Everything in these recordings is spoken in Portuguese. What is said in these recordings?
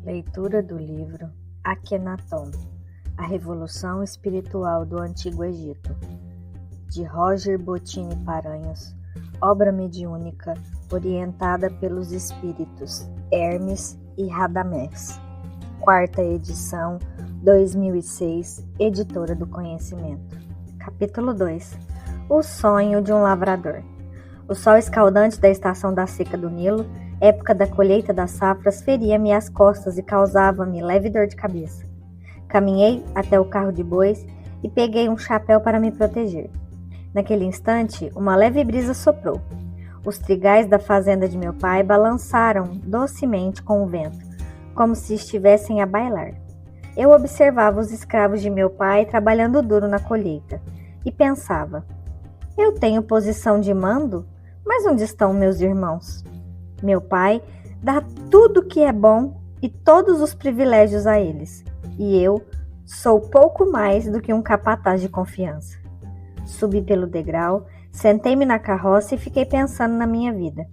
Leitura do livro Akhenaton, A Revolução Espiritual do Antigo Egito, de Roger Bottini Paranhos, obra mediúnica orientada pelos espíritos Hermes e Radamés, 4ª edição, 2006, Editora do Conhecimento. Capítulo 2. O sonho de um lavrador. O sol escaldante da estação da seca do Nilo, época da colheita das safras, feria-me as costas e causava-me leve dor de cabeça. Caminhei até o carro de bois e peguei um chapéu para me proteger. Naquele instante, uma leve brisa soprou. Os trigais da fazenda de meu pai balançaram docemente com o vento, como se estivessem a bailar. Eu observava os escravos de meu pai trabalhando duro na colheita e pensava: eu tenho posição de mando, mas onde estão meus irmãos? Meu pai dá tudo que é bom e todos os privilégios a eles, e eu sou pouco mais do que um capataz de confiança. Subi pelo degrau, sentei-me na carroça e fiquei pensando na minha vida.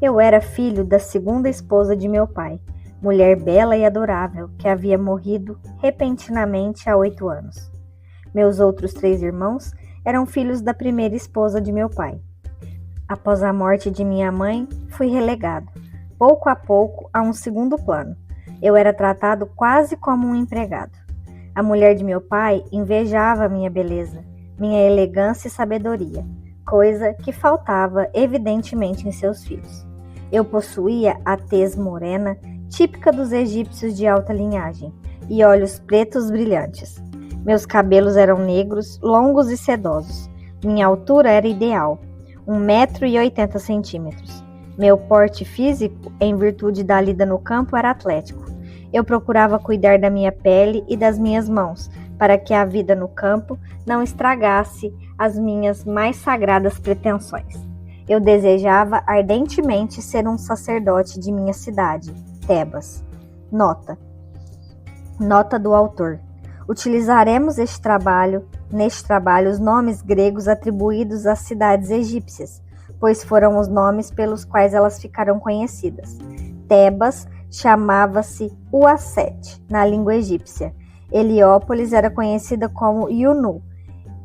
Eu era filho da segunda esposa de meu pai, mulher bela e adorável, que havia morrido repentinamente há 8 anos. Meus outros 3 irmãos eram filhos da primeira esposa de meu pai. Após a morte de minha mãe, fui relegado, pouco a pouco, a um segundo plano. Eu era tratado quase como um empregado. A mulher de meu pai invejava minha beleza, minha elegância e sabedoria, coisa que faltava evidentemente em seus filhos. Eu possuía a tez morena, típica dos egípcios de alta linhagem, e olhos pretos brilhantes. Meus cabelos eram negros, longos e sedosos. Minha altura era ideal, 1,80 m. Meu porte físico, em virtude da lida no campo, era atlético. Eu procurava cuidar da minha pele e das minhas mãos, para que a vida no campo não estragasse as minhas mais sagradas pretensões. Eu desejava ardentemente ser um sacerdote de minha cidade, Tebas. Nota do autor. Utilizaremos neste trabalho os nomes gregos atribuídos às cidades egípcias, pois foram os nomes pelos quais elas ficaram conhecidas. Tebas chamava-se Uaset, na língua egípcia. Heliópolis era conhecida como Iunu,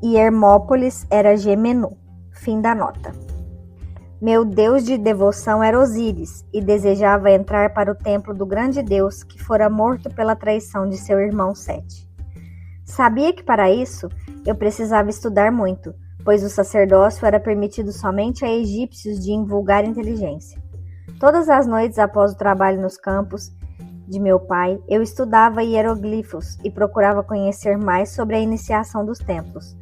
e Hermópolis era Gemenu. Fim da nota. Meu deus de devoção era Osíris, e desejava entrar para o templo do grande deus que fora morto pela traição de seu irmão Sete. Sabia que para isso eu precisava estudar muito, pois o sacerdócio era permitido somente a egípcios de invulgar inteligência. Todas as noites após o trabalho nos campos de meu pai, eu estudava hieroglifos e procurava conhecer mais sobre a iniciação dos templos,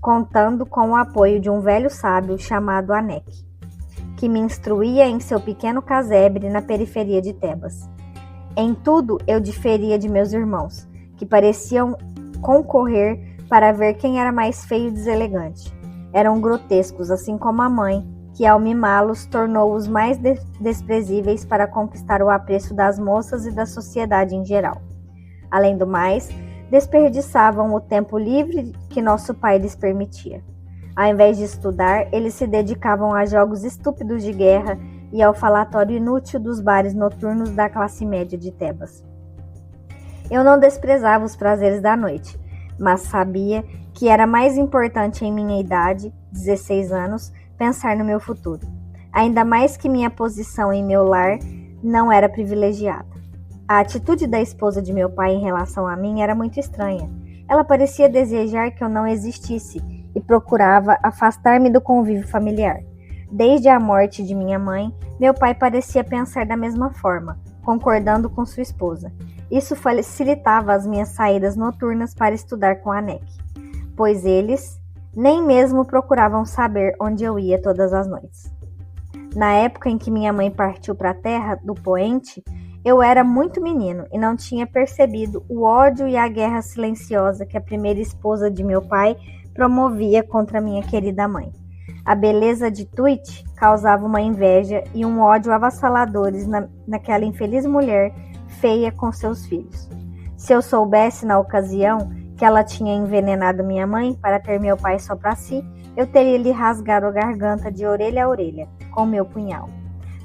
contando com o apoio de um velho sábio chamado Anek, que me instruía em seu pequeno casebre na periferia de Tebas. Em tudo eu diferia de meus irmãos, que pareciam concorrer para ver quem era mais feio e deselegante. Eram grotescos, assim como a mãe, que ao mimá-los tornou-os mais desprezíveis para conquistar o apreço das moças e da sociedade em geral. Além do mais, desperdiçavam o tempo livre que nosso pai lhes permitia. Ao invés de estudar, eles se dedicavam a jogos estúpidos de guerra e ao falatório inútil dos bares noturnos da classe média de Tebas. Eu não desprezava os prazeres da noite, mas sabia que era mais importante em minha idade, 16 anos, pensar no meu futuro. Ainda mais que minha posição em meu lar não era privilegiada. A atitude da esposa de meu pai em relação a mim era muito estranha. Ela parecia desejar que eu não existisse e procurava afastar-me do convívio familiar. Desde a morte de minha mãe, meu pai parecia pensar da mesma forma, concordando com sua esposa. Isso facilitava as minhas saídas noturnas para estudar com Anek, pois eles nem mesmo procuravam saber onde eu ia todas as noites. Na época em que minha mãe partiu para a terra do poente, eu era muito menino e não tinha percebido o ódio e a guerra silenciosa que a primeira esposa de meu pai promovia contra minha querida mãe. A beleza de Tuit causava uma inveja e um ódio avassaladores naquela infeliz mulher feia com seus filhos. Se eu soubesse na ocasião que ela tinha envenenado minha mãe para ter meu pai só para si, eu teria lhe rasgado a garganta de orelha a orelha com meu punhal.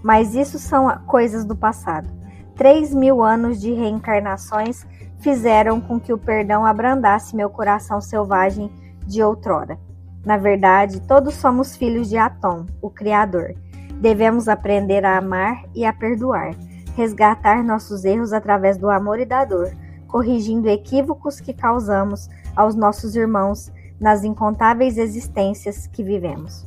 Mas isso são coisas do passado. 3.000 anos de reencarnações fizeram com que o perdão abrandasse meu coração selvagem de outrora. Na verdade, todos somos filhos de Atom, o Criador. Devemos aprender a amar e a perdoar, resgatar nossos erros através do amor e da dor, corrigindo equívocos que causamos aos nossos irmãos nas incontáveis existências que vivemos.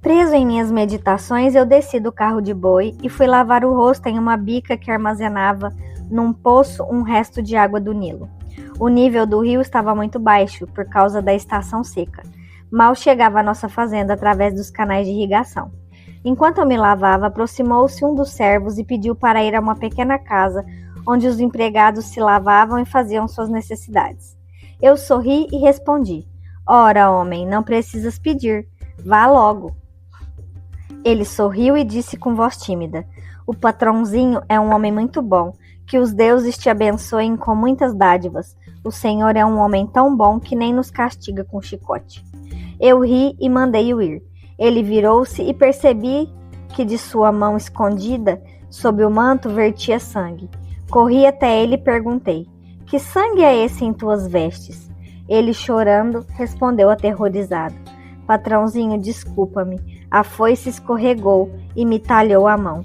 Preso em minhas meditações, eu desci do carro de boi e fui lavar o rosto em uma bica que armazenava num poço um resto de água do Nilo. O nível do rio estava muito baixo por causa da estação seca. Mal chegava à nossa fazenda através dos canais de irrigação. Enquanto eu me lavava, aproximou-se um dos servos e pediu para ir a uma pequena casa onde os empregados se lavavam e faziam suas necessidades. Eu sorri e respondi: "Ora, homem, não precisas pedir. Vá logo." Ele sorriu e disse com voz tímida: "O patrãozinho é um homem muito bom. Que os deuses te abençoem com muitas dádivas. O Senhor é um homem tão bom que nem nos castiga com chicote." Eu ri e mandei-o ir. Ele virou-se e percebi que de sua mão escondida, sob o manto, vertia sangue. Corri até ele e perguntei: "Que sangue é esse em tuas vestes?" Ele, chorando, respondeu aterrorizado: "Patrãozinho, desculpa-me. A foice escorregou e me talhou a mão."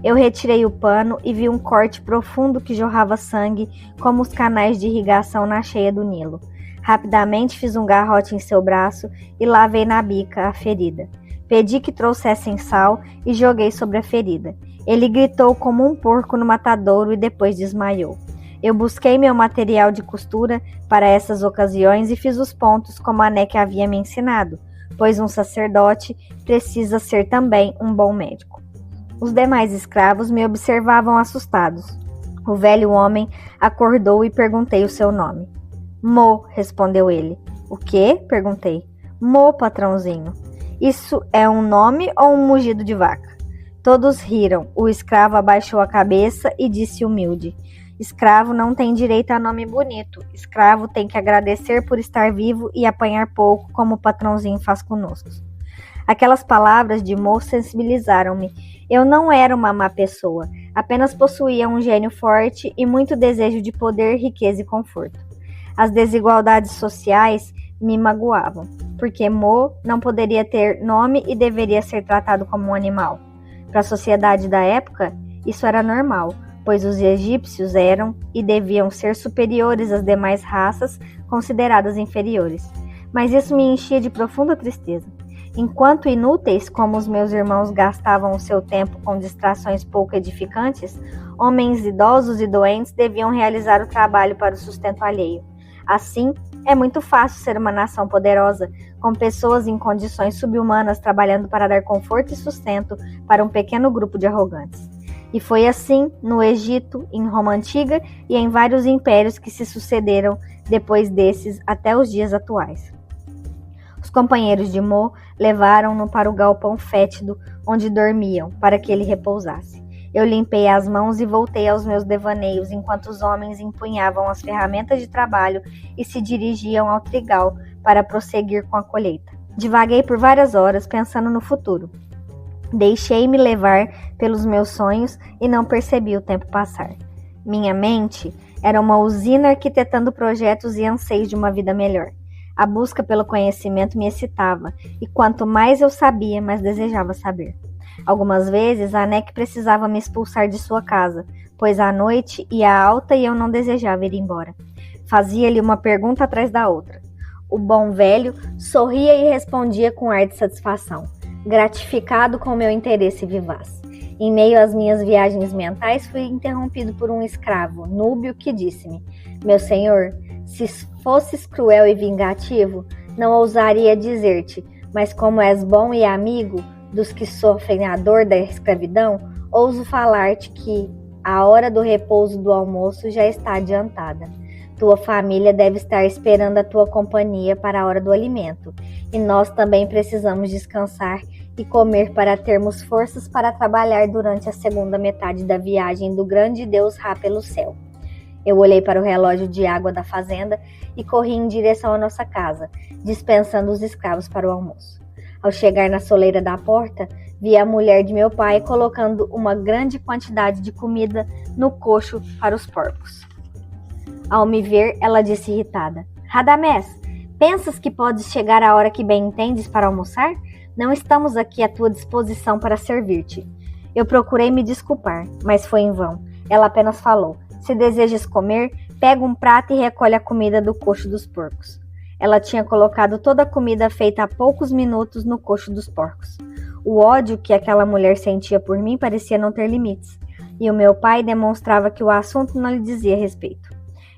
Eu retirei o pano e vi um corte profundo que jorrava sangue, como os canais de irrigação na cheia do Nilo. Rapidamente fiz um garrote em seu braço e lavei na bica a ferida. Pedi que trouxessem sal e joguei sobre a ferida. Ele gritou como um porco no matadouro e depois desmaiou. Eu busquei meu material de costura para essas ocasiões e fiz os pontos como Anek havia me ensinado, pois um sacerdote precisa ser também um bom médico. Os demais escravos me observavam assustados. O velho homem acordou e perguntei o seu nome. "Mo", respondeu ele. "O quê?" perguntei. "Mo, patrãozinho." "Isso é um nome ou um mugido de vaca?" Todos riram. O escravo abaixou a cabeça e disse humilde: "Escravo não tem direito a nome bonito. Escravo tem que agradecer por estar vivo e apanhar pouco, como o patrãozinho faz conosco." Aquelas palavras de Mo sensibilizaram-me. Eu não era uma má pessoa, apenas possuía um gênio forte e muito desejo de poder, riqueza e conforto. As desigualdades sociais me magoavam, porque Mo não poderia ter nome e deveria ser tratado como um animal. Para a sociedade da época, isso era normal, pois os egípcios eram e deviam ser superiores às demais raças consideradas inferiores. Mas isso me enchia de profunda tristeza. Enquanto inúteis, como os meus irmãos gastavam o seu tempo com distrações pouco edificantes, homens idosos e doentes deviam realizar o trabalho para o sustento alheio. Assim, é muito fácil ser uma nação poderosa, com pessoas em condições subhumanas trabalhando para dar conforto e sustento para um pequeno grupo de arrogantes. E foi assim no Egito, em Roma Antiga e em vários impérios que se sucederam depois desses até os dias atuais. Os companheiros de Mo levaram-no para o galpão fétido onde dormiam, para que ele repousasse. Eu limpei as mãos e voltei aos meus devaneios, enquanto os homens empunhavam as ferramentas de trabalho e se dirigiam ao trigal para prosseguir com a colheita. Divaguei por várias horas, pensando no futuro. Deixei-me levar pelos meus sonhos e não percebi o tempo passar. Minha mente era uma usina arquitetando projetos e anseios de uma vida melhor. A busca pelo conhecimento me excitava, e quanto mais eu sabia, mais desejava saber. Algumas vezes, a Anek precisava me expulsar de sua casa, pois a noite ia alta e eu não desejava ir embora. Fazia-lhe uma pergunta atrás da outra. O bom velho sorria e respondia com ar de satisfação, gratificado com meu interesse vivaz. Em meio às minhas viagens mentais, fui interrompido por um escravo, núbio, que disse-me: "Meu senhor, se fosses cruel e vingativo, não ousaria dizer-te, mas como és bom e amigo dos que sofrem a dor da escravidão, ouso falar-te que a hora do repouso do almoço já está adiantada. Tua família deve estar esperando a tua companhia para a hora do alimento, e nós também precisamos descansar e comer para termos forças para trabalhar durante a segunda metade da viagem do grande Deus Ra pelo céu." Eu olhei para o relógio de água da fazenda e corri em direção à nossa casa, dispensando os escravos para o almoço. Ao chegar na soleira da porta, vi a mulher de meu pai colocando uma grande quantidade de comida no coxo para os porcos. Ao me ver, ela disse irritada: Radamés, pensas que podes chegar a hora que bem entendes para almoçar? Não estamos aqui à tua disposição para servir-te. Eu procurei me desculpar, mas foi em vão. Ela apenas falou: se desejas comer, pega um prato e recolhe a comida do coxo dos porcos. Ela tinha colocado toda a comida feita há poucos minutos no coxo dos porcos. O ódio que aquela mulher sentia por mim parecia não ter limites, e o meu pai demonstrava que o assunto não lhe dizia respeito.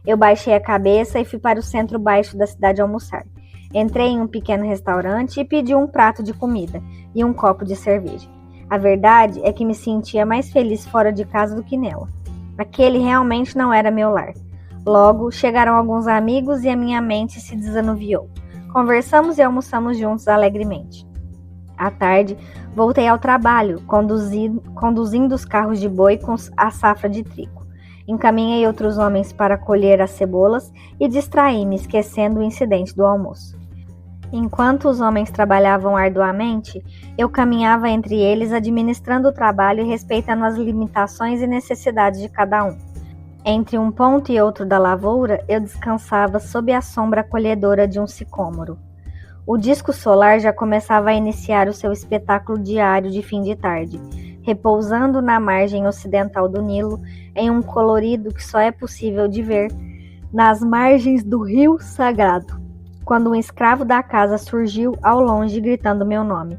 Eu baixei a cabeça e fui para o centro baixo da cidade almoçar. Entrei em um pequeno restaurante e pedi um prato de comida e um copo de cerveja. A verdade é que me sentia mais feliz fora de casa do que nela. Aquele realmente não era meu lar. Logo, chegaram alguns amigos e a minha mente se desanuviou. Conversamos e almoçamos juntos alegremente. À tarde, voltei ao trabalho, conduzindo os carros de boi com a safra de trigo. Encaminhei outros homens para colher as cebolas e distraí-me, esquecendo o incidente do almoço. Enquanto os homens trabalhavam arduamente, eu caminhava entre eles administrando o trabalho e respeitando as limitações e necessidades de cada um. Entre um ponto e outro da lavoura, eu descansava sob a sombra acolhedora de um sicômoro. O disco solar já começava a iniciar o seu espetáculo diário de fim de tarde, repousando na margem ocidental do Nilo, em um colorido que só é possível de ver nas margens do Rio Sagrado, quando um escravo da casa surgiu ao longe gritando meu nome.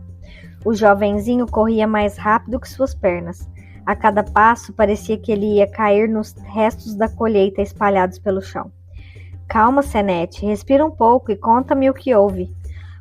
O jovenzinho corria mais rápido que suas pernas. A cada passo parecia que ele ia cair nos restos da colheita espalhados pelo chão. Calma, Senete, respira um pouco e conta-me o que houve.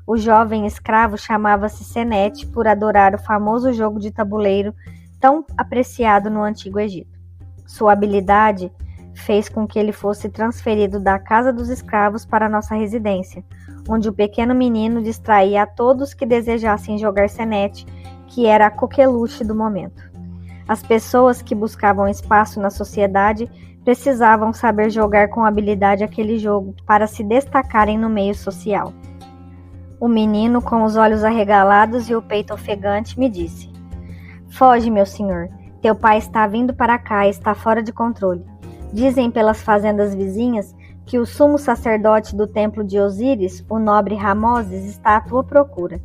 O jovem escravo chamava-se Senete por adorar o famoso jogo de tabuleiro tão apreciado no Antigo Egito. Sua habilidade fez com que ele fosse transferido da casa dos escravos para nossa residência, onde o pequeno menino distraía a todos que desejassem jogar Senete, que era a coqueluche do momento. As pessoas que buscavam espaço na sociedade precisavam saber jogar com habilidade aquele jogo para se destacarem no meio social. O menino, com os olhos arregalados e o peito ofegante, me disse: Foge, meu senhor. Teu pai está vindo para cá e está fora de controle. Dizem pelas fazendas vizinhas que o sumo sacerdote do templo de Osíris, o nobre Ramoses, está à tua procura.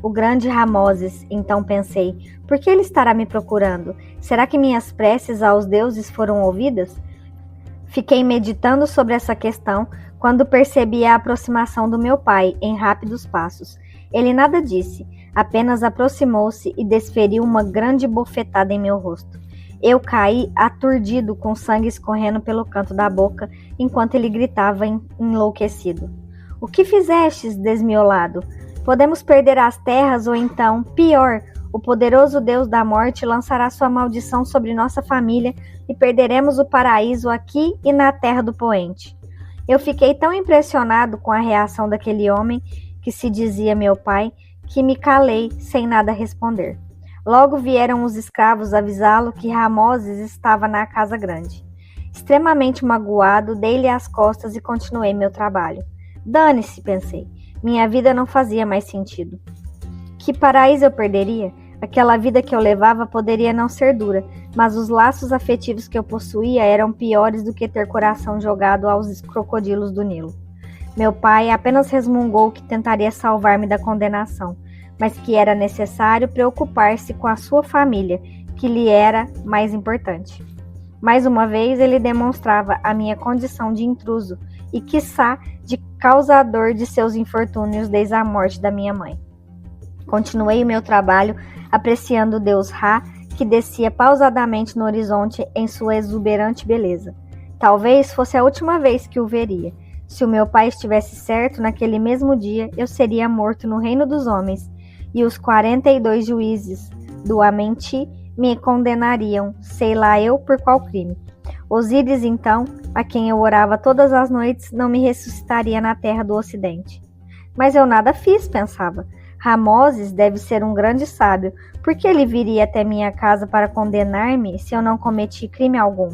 O grande Ramoses, então pensei, por que ele estará me procurando? Será que minhas preces aos deuses foram ouvidas? Fiquei meditando sobre essa questão quando percebi a aproximação do meu pai em rápidos passos. Ele nada disse, apenas aproximou-se e desferiu uma grande bofetada em meu rosto. Eu caí aturdido com sangue escorrendo pelo canto da boca enquanto ele gritava enlouquecido. O que fizestes, desmiolado? Podemos perder as terras ou então, pior, o poderoso Deus da morte lançará sua maldição sobre nossa família e perderemos o paraíso aqui e na terra do poente. Eu fiquei tão impressionado com a reação daquele homem, que se dizia meu pai, que me calei sem nada responder. Logo vieram os escravos avisá-lo que Ramoses estava na casa grande. Extremamente magoado, dei-lhe as costas e continuei meu trabalho. Dane-se, pensei. Minha vida não fazia mais sentido. Que paraíso eu perderia? Aquela vida que eu levava poderia não ser dura, mas os laços afetivos que eu possuía eram piores do que ter coração jogado aos crocodilos do Nilo. Meu pai apenas resmungou que tentaria salvar-me da condenação, mas que era necessário preocupar-se com a sua família, que lhe era mais importante. Mais uma vez ele demonstrava a minha condição de intruso e, quiçá, de causador de seus infortúnios desde a morte da minha mãe. Continuei o meu trabalho apreciando o deus Ra, que descia pausadamente no horizonte em sua exuberante beleza. Talvez fosse a última vez que o veria. Se o meu pai estivesse certo, naquele mesmo dia eu seria morto no reino dos homens, e os 42 juízes do Amenti me condenariam, sei lá eu por qual crime. Osíris, então, a quem eu orava todas as noites, não me ressuscitaria na terra do ocidente. Mas eu nada fiz, pensava. Ramoses deve ser um grande sábio, porque ele viria até minha casa para condenar-me se eu não cometi crime algum?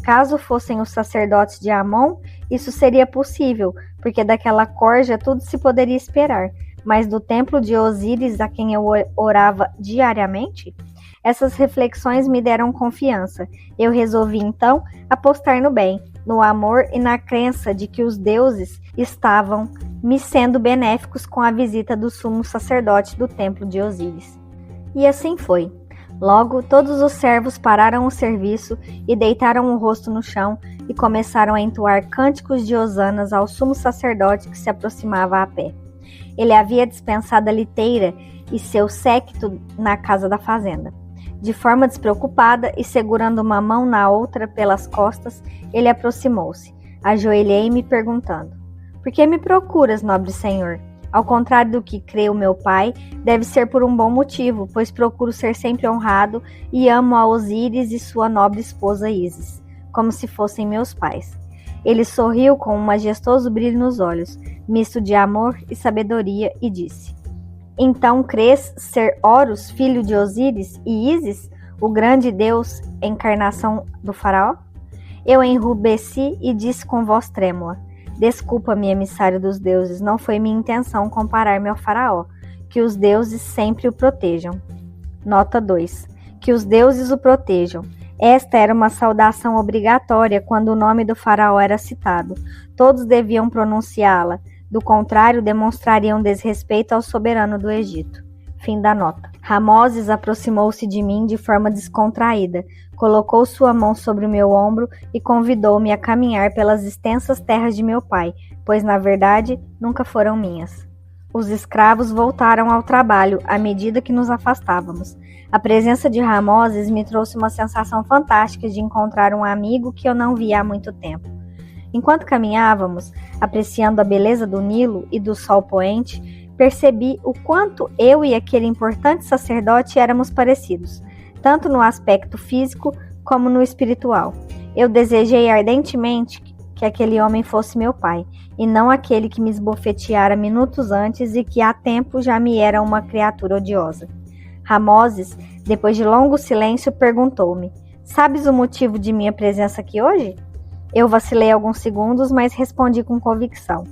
Caso fossem os sacerdotes de Amon, isso seria possível, porque daquela corja tudo se poderia esperar, mas do templo de Osíris a quem eu orava diariamente? Essas reflexões me deram confiança. Eu resolvi então apostar no bem, no amor e na crença de que os deuses estavam me sendo benéficos com a visita do sumo sacerdote do templo de Osíris. E assim foi. Logo, todos os servos pararam o serviço e deitaram o rosto no chão e começaram a entoar cânticos de hosanas ao sumo sacerdote que se aproximava a pé. Ele havia dispensado a liteira e seu séquito na casa da fazenda. De forma despreocupada e segurando uma mão na outra pelas costas, ele aproximou-se. Ajoelhei-me perguntando: "Por que me procuras, nobre senhor? Ao contrário do que crê o meu pai, deve ser por um bom motivo, pois procuro ser sempre honrado e amo a Osíris e sua nobre esposa Ísis, como se fossem meus pais." Ele sorriu com um majestoso brilho nos olhos, misto de amor e sabedoria, e disse: "Então crês ser Horus, filho de Osíris, e Ísis, o grande deus, encarnação do faraó?" Eu enrubesci e disse com voz trêmula: "Desculpa-me, emissário dos deuses, não foi minha intenção comparar-me ao faraó. Que os deuses sempre o protejam." Nota 2. Que os deuses o protejam. Esta era uma saudação obrigatória quando o nome do faraó era citado. Todos deviam pronunciá-la, do contrário demonstrariam desrespeito ao soberano do Egito. Fim da nota. Ramoses aproximou-se de mim de forma descontraída, colocou sua mão sobre o meu ombro e convidou-me a caminhar pelas extensas terras de meu pai, pois na verdade nunca foram minhas. Os escravos voltaram ao trabalho à medida que nos afastávamos. A presença de Ramoses me trouxe uma sensação fantástica de encontrar um amigo que eu não via há muito tempo. Enquanto caminhávamos, apreciando a beleza do Nilo e do sol poente, percebi o quanto eu e aquele importante sacerdote éramos parecidos, tanto no aspecto físico como no espiritual. Eu desejei ardentemente que aquele homem fosse meu pai, e não aquele que me esbofeteara minutos antes e que há tempo já me era uma criatura odiosa. Ramoses, depois de longo silêncio, perguntou-me: "Sabes o motivo de minha presença aqui hoje?" Eu vacilei alguns segundos, mas respondi com convicção: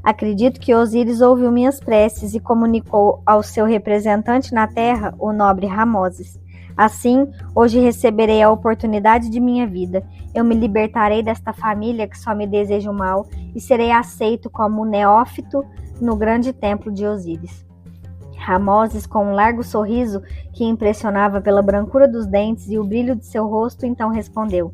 "Acredito que Osíris ouviu minhas preces e comunicou ao seu representante na terra, o nobre Ramoses. Assim, hoje receberei a oportunidade de minha vida. Eu me libertarei desta família que só me deseja o mal e serei aceito como neófito no grande templo de Osíris." Ramoses, com um largo sorriso que impressionava pela brancura dos dentes e o brilho de seu rosto, então respondeu: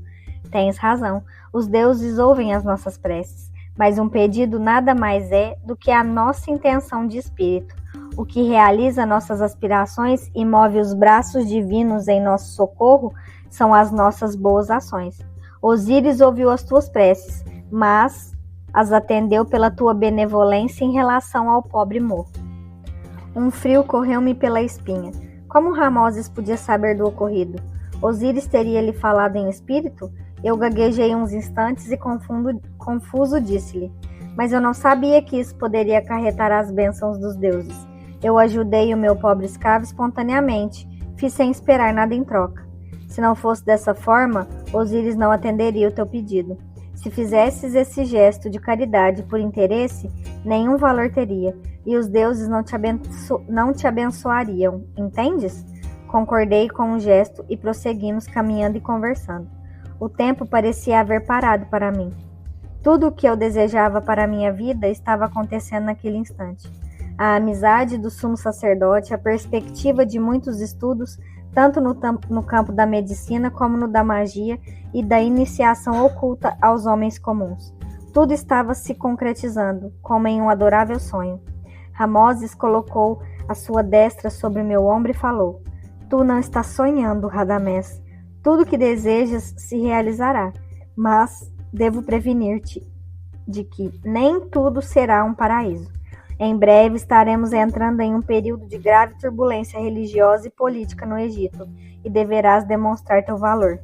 "Tens razão, os deuses ouvem as nossas preces, mas um pedido nada mais é do que a nossa intenção de espírito. O que realiza nossas aspirações e move os braços divinos em nosso socorro são as nossas boas ações. Osíris ouviu as tuas preces, mas as atendeu pela tua benevolência em relação ao pobre morto." Um frio correu-me pela espinha. Como Ramoses podia saber do ocorrido? Osíris teria lhe falado em espírito? Eu gaguejei uns instantes e confuso disse-lhe: "Mas eu não sabia que isso poderia acarretar as bênçãos dos deuses. Eu ajudei o meu pobre escravo espontaneamente, fiz sem esperar nada em troca. Se não fosse dessa forma, Osíris não atenderia o teu pedido. Se fizesses esse gesto de caridade por interesse, nenhum valor teria, e os deuses não te abençoariam, entendes?" Concordei com o gesto e prosseguimos caminhando e conversando. O tempo parecia haver parado para mim. Tudo o que eu desejava para a minha vida estava acontecendo naquele instante. A amizade do sumo sacerdote, a perspectiva de muitos estudos, tanto no campo da medicina como no da magia e da iniciação oculta aos homens comuns. Tudo estava se concretizando, como em um adorável sonho. Ramoses colocou a sua destra sobre meu ombro e falou: "Tu não estás sonhando, Radamés. Tudo o que desejas se realizará, mas devo prevenir-te de que nem tudo será um paraíso. Em breve estaremos entrando em um período de grave turbulência religiosa e política no Egito, e deverás demonstrar teu valor."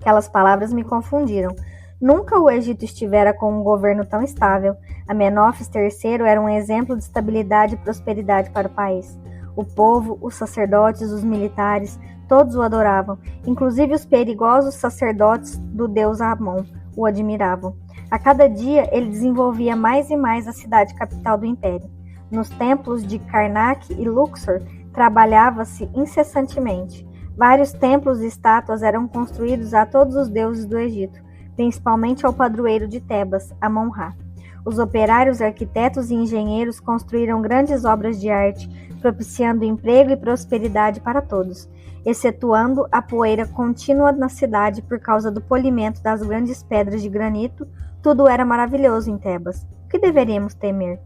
Aquelas palavras me confundiram. Nunca o Egito estivera com um governo tão estável. Amenófis III era um exemplo de estabilidade e prosperidade para o país. O povo, os sacerdotes, os militares, todos o adoravam. Inclusive os perigosos sacerdotes do deus Amon o admiravam. A cada dia ele desenvolvia mais e mais a cidade capital do império. Nos templos de Karnak e Luxor trabalhava-se incessantemente. Vários templos e estátuas eram construídos a todos os deuses do Egito, principalmente ao padroeiro de Tebas, Amon-Ra. Os operários, arquitetos e engenheiros construíram grandes obras de arte, propiciando emprego e prosperidade para todos, excetuando a poeira contínua na cidade por causa do polimento das grandes pedras de granito. Tudo era maravilhoso em Tebas. O que deveríamos temer?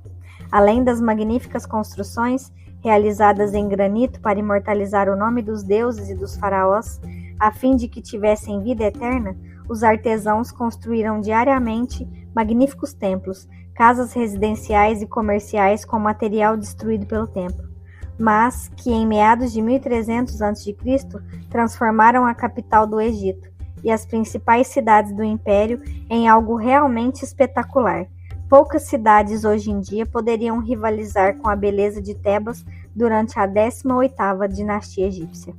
Além das magníficas construções realizadas em granito para imortalizar o nome dos deuses e dos faraós, a fim de que tivessem vida eterna, os artesãos construíram diariamente magníficos templos, casas residenciais e comerciais com material destruído pelo tempo, mas que em meados de 1300 a.C. transformaram a capital do Egito e as principais cidades do império em algo realmente espetacular. Poucas cidades hoje em dia poderiam rivalizar com a beleza de Tebas durante a 18ª dinastia egípcia.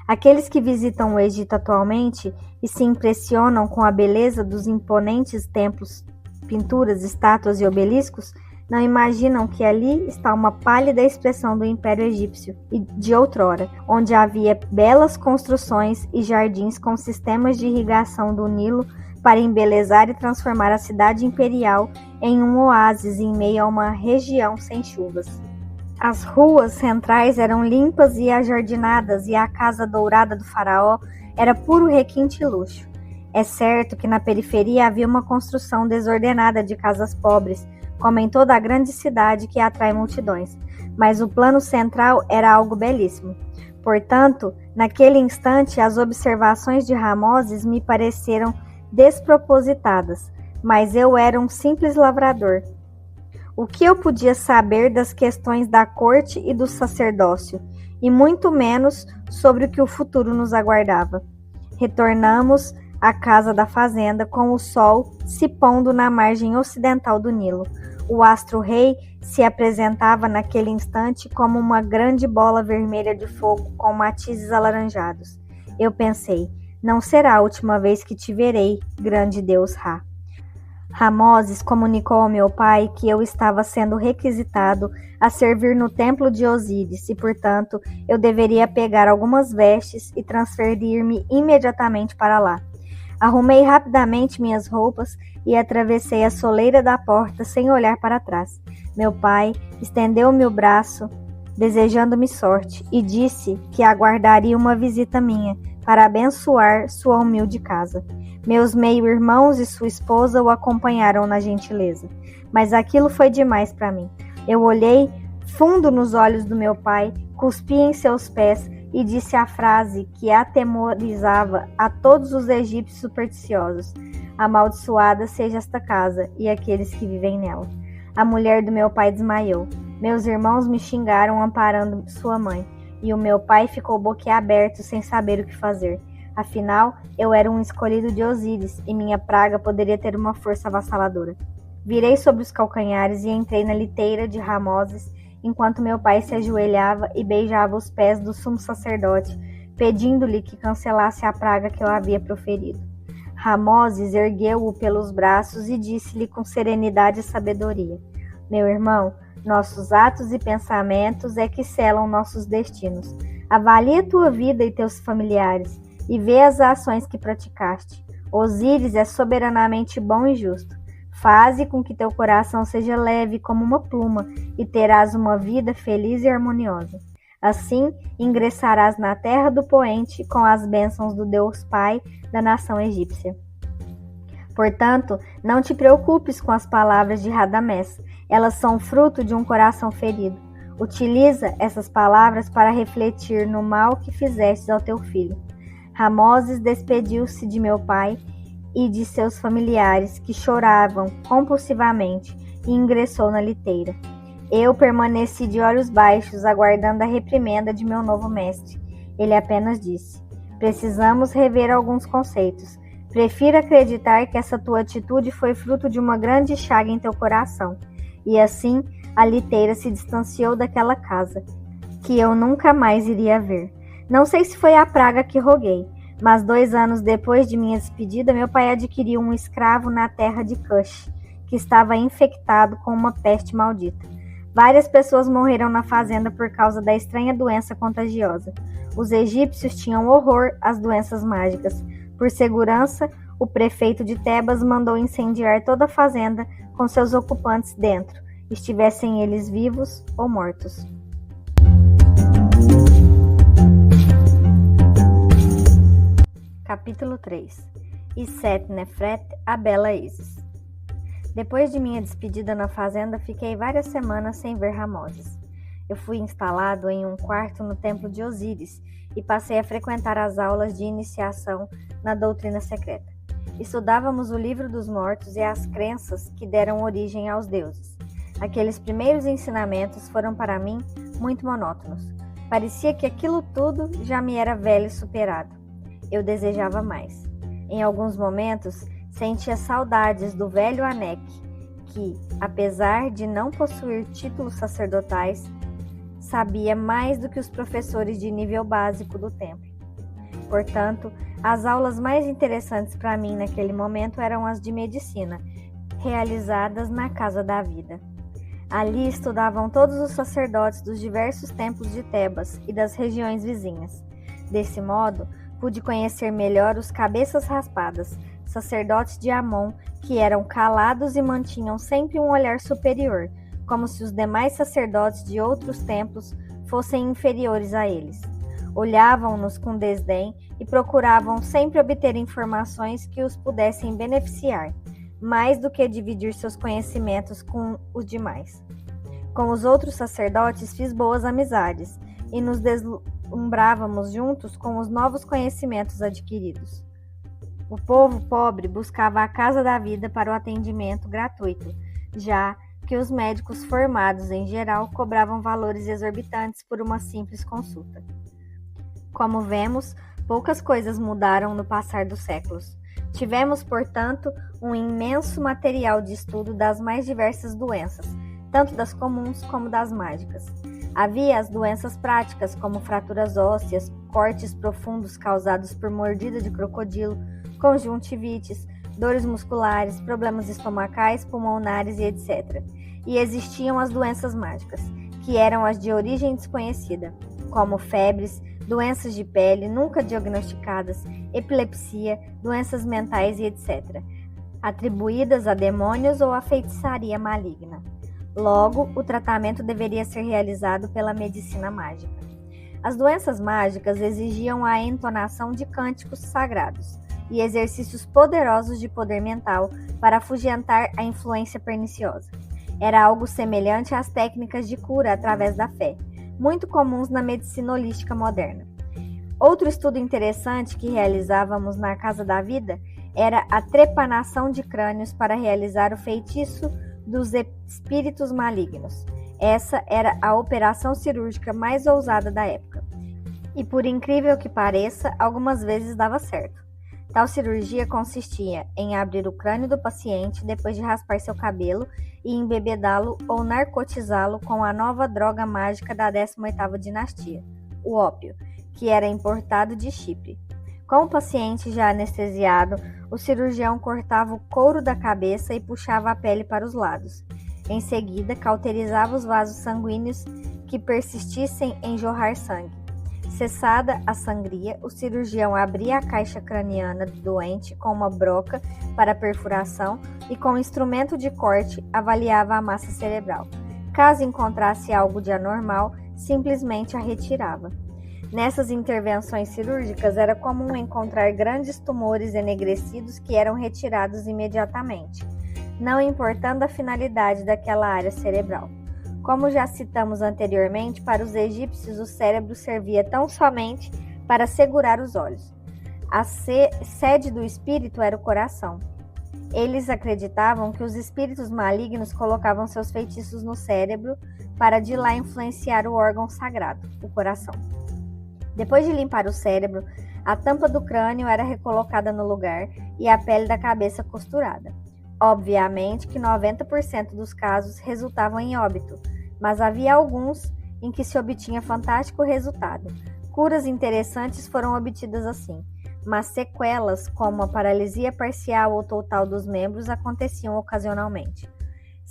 Aqueles que visitam o Egito atualmente e se impressionam com a beleza dos imponentes templos, pinturas, estátuas e obeliscos, não imaginam que ali está uma pálida expressão do Império Egípcio e de outrora, onde havia belas construções e jardins com sistemas de irrigação do Nilo para embelezar e transformar a cidade imperial em um oásis em meio a uma região sem chuvas. As ruas centrais eram limpas e ajardinadas, e a casa dourada do faraó era puro requinte e luxo. É certo que na periferia havia uma construção desordenada de casas pobres, como em toda a grande cidade que atrai multidões, mas o plano central era algo belíssimo. Portanto, naquele instante, as observações de Ramoses me pareceram despropositadas, mas eu era um simples lavrador. O que eu podia saber das questões da corte e do sacerdócio, e muito menos sobre o que o futuro nos aguardava? Retornamos à casa da fazenda com o sol se pondo na margem ocidental do Nilo. O astro-rei se apresentava naquele instante como uma grande bola vermelha de fogo com matizes alaranjados. Eu pensei, não será a última vez que te verei, grande Deus Ra. Ramoses comunicou ao meu pai que eu estava sendo requisitado a servir no templo de Osíris e, portanto, eu deveria pegar algumas vestes e transferir-me imediatamente para lá. Arrumei rapidamente minhas roupas e atravessei a soleira da porta sem olhar para trás. Meu pai estendeu-me o braço, desejando-me sorte, e disse que aguardaria uma visita minha para abençoar sua humilde casa. Meus meio-irmãos e sua esposa o acompanharam na gentileza, mas aquilo foi demais para mim. Eu olhei fundo nos olhos do meu pai, cuspi em seus pés e disse a frase que atemorizava a todos os egípcios supersticiosos: amaldiçoada seja esta casa e aqueles que vivem nela. A mulher do meu pai desmaiou. Meus irmãos me xingaram amparando sua mãe, e o meu pai ficou boquiaberto sem saber o que fazer. Afinal, eu era um escolhido de Osíris e minha praga poderia ter uma força avassaladora. Virei sobre os calcanhares e entrei na liteira de Ramoses, enquanto meu pai se ajoelhava e beijava os pés do sumo sacerdote, pedindo-lhe que cancelasse a praga que eu havia proferido. Ramoses ergueu-o pelos braços e disse-lhe com serenidade e sabedoria: meu irmão, nossos atos e pensamentos é que selam nossos destinos. Avalie tua vida e teus familiares, e vê as ações que praticaste. Osíris é soberanamente bom e justo. Faze com que teu coração seja leve como uma pluma, e terás uma vida feliz e harmoniosa. Assim, ingressarás na terra do poente com as bênçãos do Deus Pai da nação egípcia. Portanto, não te preocupes com as palavras de Radamés. Elas são fruto de um coração ferido. Utiliza essas palavras para refletir no mal que fizestes ao teu filho. Ramoses despediu-se de meu pai e de seus familiares, que choravam compulsivamente, e ingressou na liteira. Eu permaneci de olhos baixos, aguardando a reprimenda de meu novo mestre. Ele apenas disse: precisamos rever alguns conceitos. Prefiro acreditar que essa tua atitude foi fruto de uma grande chaga em teu coração. E assim, a liteira se distanciou daquela casa, que eu nunca mais iria ver. Não sei se foi a praga que roguei, mas 2 anos depois de minha despedida, meu pai adquiriu um escravo na terra de Cush, que estava infectado com uma peste maldita. Várias pessoas morreram na fazenda por causa da estranha doença contagiosa. Os egípcios tinham horror às doenças mágicas. Por segurança, o prefeito de Tebas mandou incendiar toda a fazenda com seus ocupantes dentro, estivessem eles vivos ou mortos. Capítulo 3. E Seth-Nefret, a bela Ísis. Depois de minha despedida na fazenda, fiquei várias semanas sem ver Ramoses. Eu fui instalado em um quarto no templo de Osíris e passei a frequentar as aulas de iniciação na doutrina secreta. Estudávamos o livro dos mortos e as crenças que deram origem aos deuses. Aqueles primeiros ensinamentos foram para mim muito monótonos. Parecia que aquilo tudo já me era velho e superado. Eu desejava mais. Em alguns momentos, sentia saudades do velho Anek, que, apesar de não possuir títulos sacerdotais, sabia mais do que os professores de nível básico do templo. Portanto, as aulas mais interessantes para mim naquele momento eram as de medicina, realizadas na Casa da Vida. Ali estudavam todos os sacerdotes dos diversos templos de Tebas e das regiões vizinhas. Desse modo, pude conhecer melhor os cabeças raspadas, sacerdotes de Amon, que eram calados e mantinham sempre um olhar superior, como se os demais sacerdotes de outros templos fossem inferiores a eles. Olhavam-nos com desdém e procuravam sempre obter informações que os pudessem beneficiar, mais do que dividir seus conhecimentos com os demais. Com os outros sacerdotes fiz boas amizades e nos deslumbrávamos juntos com os novos conhecimentos adquiridos. O povo pobre buscava a Casa da Vida para o atendimento gratuito, já que os médicos formados, em geral, cobravam valores exorbitantes por uma simples consulta. Como vemos, poucas coisas mudaram no passar dos séculos. Tivemos, portanto, um imenso material de estudo das mais diversas doenças, tanto das comuns como das mágicas. Havia as doenças práticas, como fraturas ósseas, cortes profundos causados por mordida de crocodilo, conjuntivites, dores musculares, problemas estomacais, pulmonares e etc. E existiam as doenças mágicas, que eram as de origem desconhecida, como febres, doenças de pele nunca diagnosticadas, epilepsia, doenças mentais e etc., atribuídas a demônios ou a feitiçaria maligna. Logo, o tratamento deveria ser realizado pela medicina mágica. As doenças mágicas exigiam a entonação de cânticos sagrados e exercícios poderosos de poder mental para afugentar a influência perniciosa. Era algo semelhante às técnicas de cura através da fé, muito comuns na medicina holística moderna. Outro estudo interessante que realizávamos na Casa da Vida era a trepanação de crânios para realizar o feitiço dos espíritos malignos. Essa era a operação cirúrgica mais ousada da época. E por incrível que pareça, algumas vezes dava certo. Tal cirurgia consistia em abrir o crânio do paciente depois de raspar seu cabelo e embebedá-lo ou narcotizá-lo com a nova droga mágica da 18ª dinastia, o ópio, que era importado de Chipre. Com o paciente já anestesiado, o cirurgião cortava o couro da cabeça e puxava a pele para os lados. Em seguida, cauterizava os vasos sanguíneos que persistissem em jorrar sangue. Cessada a sangria, o cirurgião abria a caixa craniana do doente com uma broca para perfuração e com um instrumento de corte avaliava a massa cerebral. Caso encontrasse algo de anormal, simplesmente a retirava. Nessas intervenções cirúrgicas era comum encontrar grandes tumores enegrecidos que eram retirados imediatamente, não importando a finalidade daquela área cerebral. Como já citamos anteriormente, para os egípcios o cérebro servia tão somente para segurar os olhos. A sede do espírito era o coração. Eles acreditavam que os espíritos malignos colocavam seus feitiços no cérebro para de lá influenciar o órgão sagrado, o coração. Depois de limpar o cérebro, a tampa do crânio era recolocada no lugar e a pele da cabeça costurada. Obviamente que 90% dos casos resultavam em óbito, mas havia alguns em que se obtinha fantástico resultado. Curas interessantes foram obtidas assim, mas sequelas, como a paralisia parcial ou total dos membros, aconteciam ocasionalmente.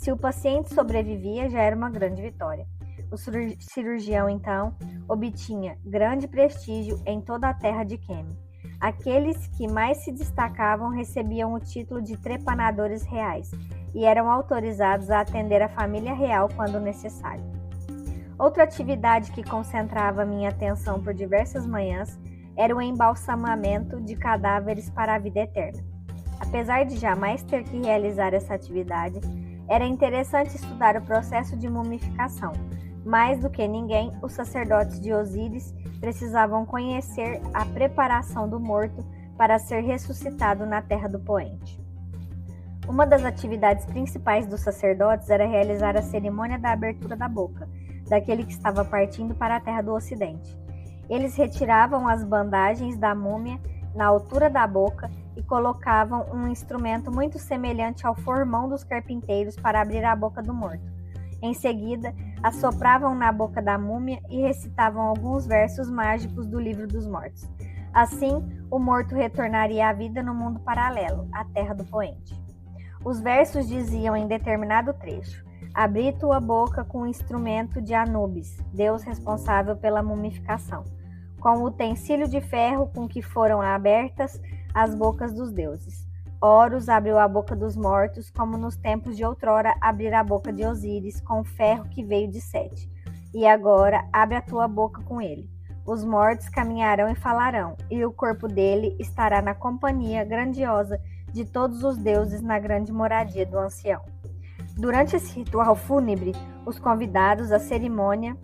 Se o paciente sobrevivia, já era uma grande vitória. O cirurgião, então, obtinha grande prestígio em toda a terra de Kemi. Aqueles que mais se destacavam recebiam o título de trepanadores reais e eram autorizados a atender a família real quando necessário. Outra atividade que concentrava minha atenção por diversas manhãs era o embalsamamento de cadáveres para a vida eterna. Apesar de jamais ter que realizar essa atividade, era interessante estudar o processo de mumificação. Mais do que ninguém, os sacerdotes de Osíris precisavam conhecer a preparação do morto para ser ressuscitado na terra do poente. Uma das atividades principais dos sacerdotes era realizar a cerimônia da abertura da boca, daquele que estava partindo para a terra do ocidente. Eles retiravam as bandagens da múmia na altura da boca e colocavam um instrumento muito semelhante ao formão dos carpinteiros para abrir a boca do morto. Em seguida, assopravam na boca da múmia e recitavam alguns versos mágicos do livro dos mortos. Assim, o morto retornaria à vida no mundo paralelo, a terra do poente. Os versos diziam em determinado trecho: abri tua boca com o instrumento de Anubis, Deus responsável pela mumificação, com o utensílio de ferro com que foram abertas as bocas dos deuses. Horus abriu a boca dos mortos, como nos tempos de outrora abrir a boca de Osíris com o ferro que veio de Sete. E agora abre a tua boca com ele. Os mortos caminharão e falarão, e o corpo dele estará na companhia grandiosa de todos os deuses na grande moradia do ancião. Durante esse ritual fúnebre, os convidados à cerimônia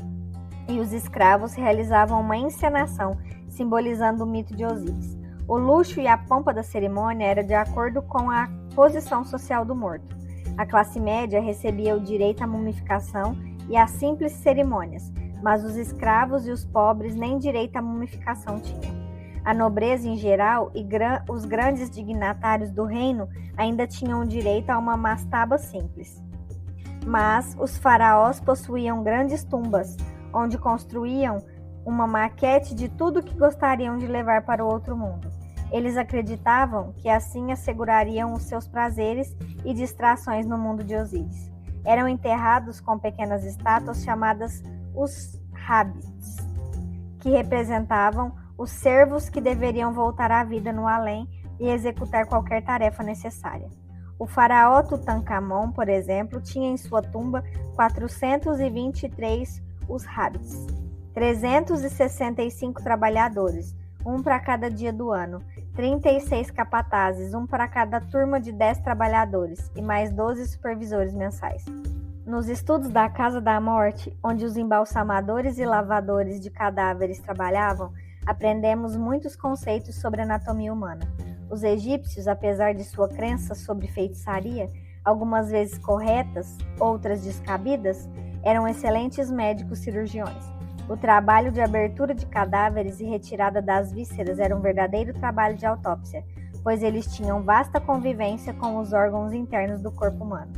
e os escravos realizavam uma encenação simbolizando o mito de Osíris. O luxo e a pompa da cerimônia era de acordo com a posição social do morto. A classe média recebia o direito à mumificação e às simples cerimônias, mas os escravos e os pobres nem direito à mumificação tinham. A nobreza em geral e os grandes dignatários do reino ainda tinham direito a uma mastaba simples. Mas os faraós possuíam grandes tumbas, onde construíam uma maquete de tudo que gostariam de levar para o outro mundo. Eles acreditavam que assim assegurariam os seus prazeres e distrações no mundo de Osíris. Eram enterrados com pequenas estátuas chamadas os Habits, que representavam os servos que deveriam voltar à vida no além e executar qualquer tarefa necessária. O faraó Tutankhamon, por exemplo, tinha em sua tumba 423 os Habits, 365 trabalhadores, um para cada dia do ano, 36 capatazes, um para cada turma de 10 trabalhadores e mais 12 supervisores mensais. Nos estudos da Casa da Morte, onde os embalsamadores e lavadores de cadáveres trabalhavam, aprendemos muitos conceitos sobre anatomia humana. Os egípcios, apesar de sua crença sobre feitiçaria, algumas vezes corretas, outras descabidas, eram excelentes médicos cirurgiões. O trabalho de abertura de cadáveres e retirada das vísceras era um verdadeiro trabalho de autópsia, pois eles tinham vasta convivência com os órgãos internos do corpo humano.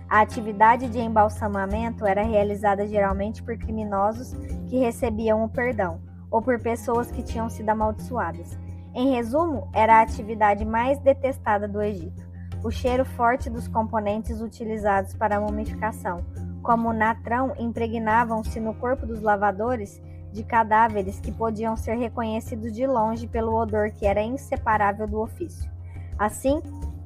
A atividade de embalsamamento era realizada geralmente por criminosos que recebiam o perdão, ou por pessoas que tinham sido amaldiçoadas. Em resumo, era a atividade mais detestada do Egito. O cheiro forte dos componentes utilizados para a mumificação, como o natrão, impregnavam-se no corpo dos lavadores de cadáveres que podiam ser reconhecidos de longe pelo odor que era inseparável do ofício. Assim,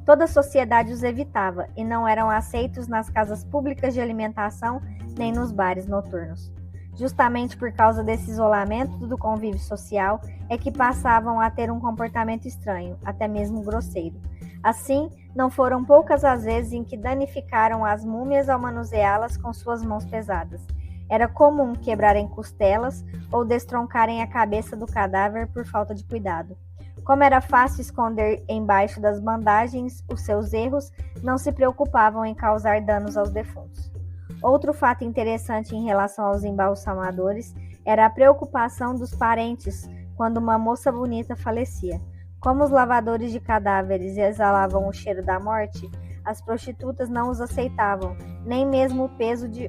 toda a sociedade os evitava e não eram aceitos nas casas públicas de alimentação nem nos bares noturnos. Justamente por causa desse isolamento do convívio social é que passavam a ter um comportamento estranho, até mesmo grosseiro. Assim, não foram poucas as vezes em que danificaram as múmias ao manuseá-las com suas mãos pesadas. Era comum quebrarem costelas ou destroncarem a cabeça do cadáver por falta de cuidado. Como era fácil esconder embaixo das bandagens os seus erros, não se preocupavam em causar danos aos defuntos. Outro fato interessante em relação aos embalsamadores era a preocupação dos parentes quando uma moça bonita falecia. Como os lavadores de cadáveres exalavam o cheiro da morte, as prostitutas não os aceitavam, nem mesmo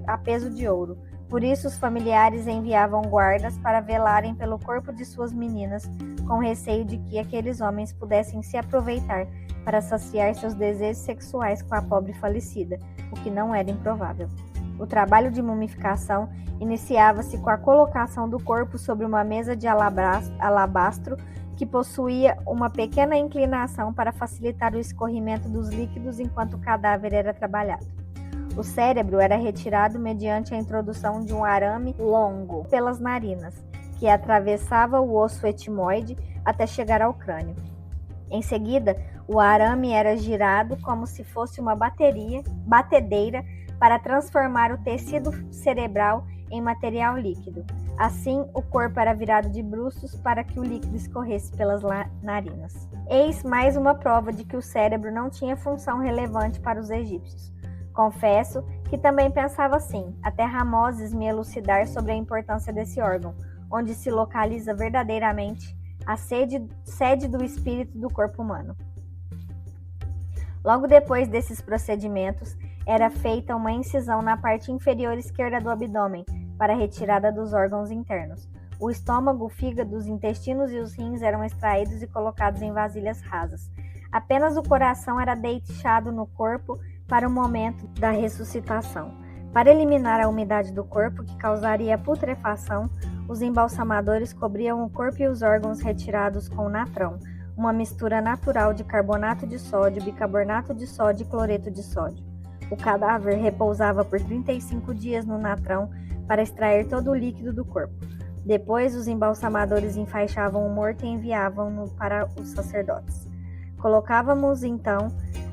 a peso de ouro. Por isso, os familiares enviavam guardas para velarem pelo corpo de suas meninas, com receio de que aqueles homens pudessem se aproveitar para saciar seus desejos sexuais com a pobre falecida, o que não era improvável. O trabalho de mumificação iniciava-se com a colocação do corpo sobre uma mesa de alabastro que possuía uma pequena inclinação para facilitar o escorrimento dos líquidos enquanto o cadáver era trabalhado. O cérebro era retirado mediante a introdução de um arame longo pelas narinas, que atravessava o osso etimoide até chegar ao crânio. Em seguida, o arame era girado como se fosse uma batedeira para transformar o tecido cerebral em material líquido. Assim, o corpo era virado de bruços para que o líquido escorresse pelas narinas. Eis mais uma prova de que o cérebro não tinha função relevante para os egípcios. Confesso que também pensava assim, até Ramoses me elucidar sobre a importância desse órgão, onde se localiza verdadeiramente a sede do espírito do corpo humano. Logo depois desses procedimentos, era feita uma incisão na parte inferior esquerda do abdômen para a retirada dos órgãos internos. O estômago, o fígado, os intestinos e os rins eram extraídos e colocados em vasilhas rasas. Apenas o coração era deixado no corpo para o momento da ressuscitação. Para eliminar a umidade do corpo, que causaria putrefação, os embalsamadores cobriam o corpo e os órgãos retirados com natrão, uma mistura natural de carbonato de sódio, bicarbonato de sódio e cloreto de sódio. O cadáver repousava por 35 dias no natrão para extrair todo o líquido do corpo. Depois, os embalsamadores enfaixavam o morto e enviavam-no para os sacerdotes. Colocávamos, então,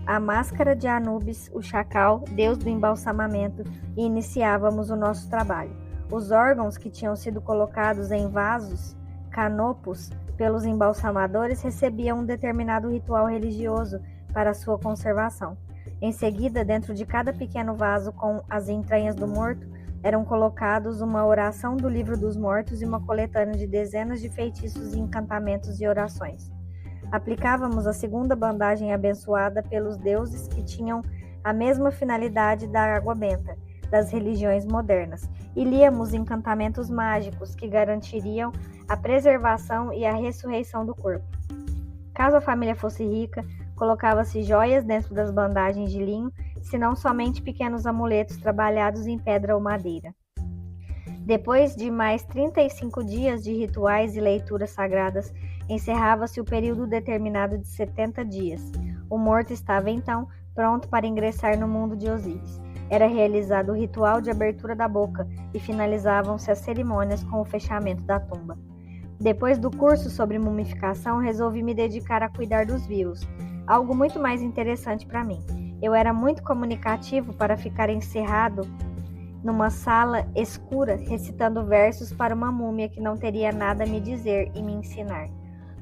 a máscara de Anubis, o chacal, deus do embalsamamento, e iniciávamos o nosso trabalho. Os órgãos que tinham sido colocados em vasos, canopos, pelos embalsamadores recebiam um determinado ritual religioso para sua conservação. Em seguida, dentro de cada pequeno vaso com as entranhas do morto, eram colocados uma oração do livro dos mortos e uma coletânea de dezenas de feitiços e encantamentos e orações. Aplicávamos a segunda bandagem abençoada pelos deuses que tinham a mesma finalidade da água benta, das religiões modernas, e líamos encantamentos mágicos que garantiriam a preservação e a ressurreição do corpo. Caso a família fosse rica, colocava-se joias dentro das bandagens de linho, senão somente pequenos amuletos trabalhados em pedra ou madeira. Depois de mais 35 dias de rituais e leituras sagradas, encerrava-se o período determinado de 70 dias. O morto estava, então, pronto para ingressar no mundo de Osíris. Era realizado o ritual de abertura da boca e finalizavam-se as cerimônias com o fechamento da tumba. Depois do curso sobre mumificação, resolvi me dedicar a cuidar dos vivos, algo muito mais interessante para mim. Eu era muito comunicativo para ficar encerrado numa sala escura, recitando versos para uma múmia que não teria nada a me dizer e me ensinar.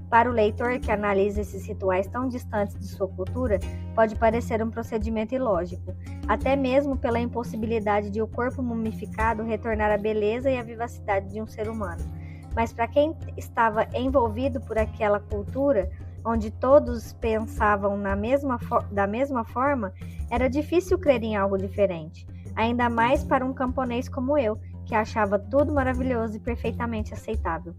Para o leitor que analisa esses rituais tão distantes de sua cultura, pode parecer um procedimento ilógico, até mesmo pela impossibilidade de o corpo mumificado retornar à beleza e à vivacidade de um ser humano. Mas para quem estava envolvido por aquela cultura, onde todos pensavam da mesma forma, era difícil crer em algo diferente, ainda mais para um camponês como eu, que achava tudo maravilhoso e perfeitamente aceitável.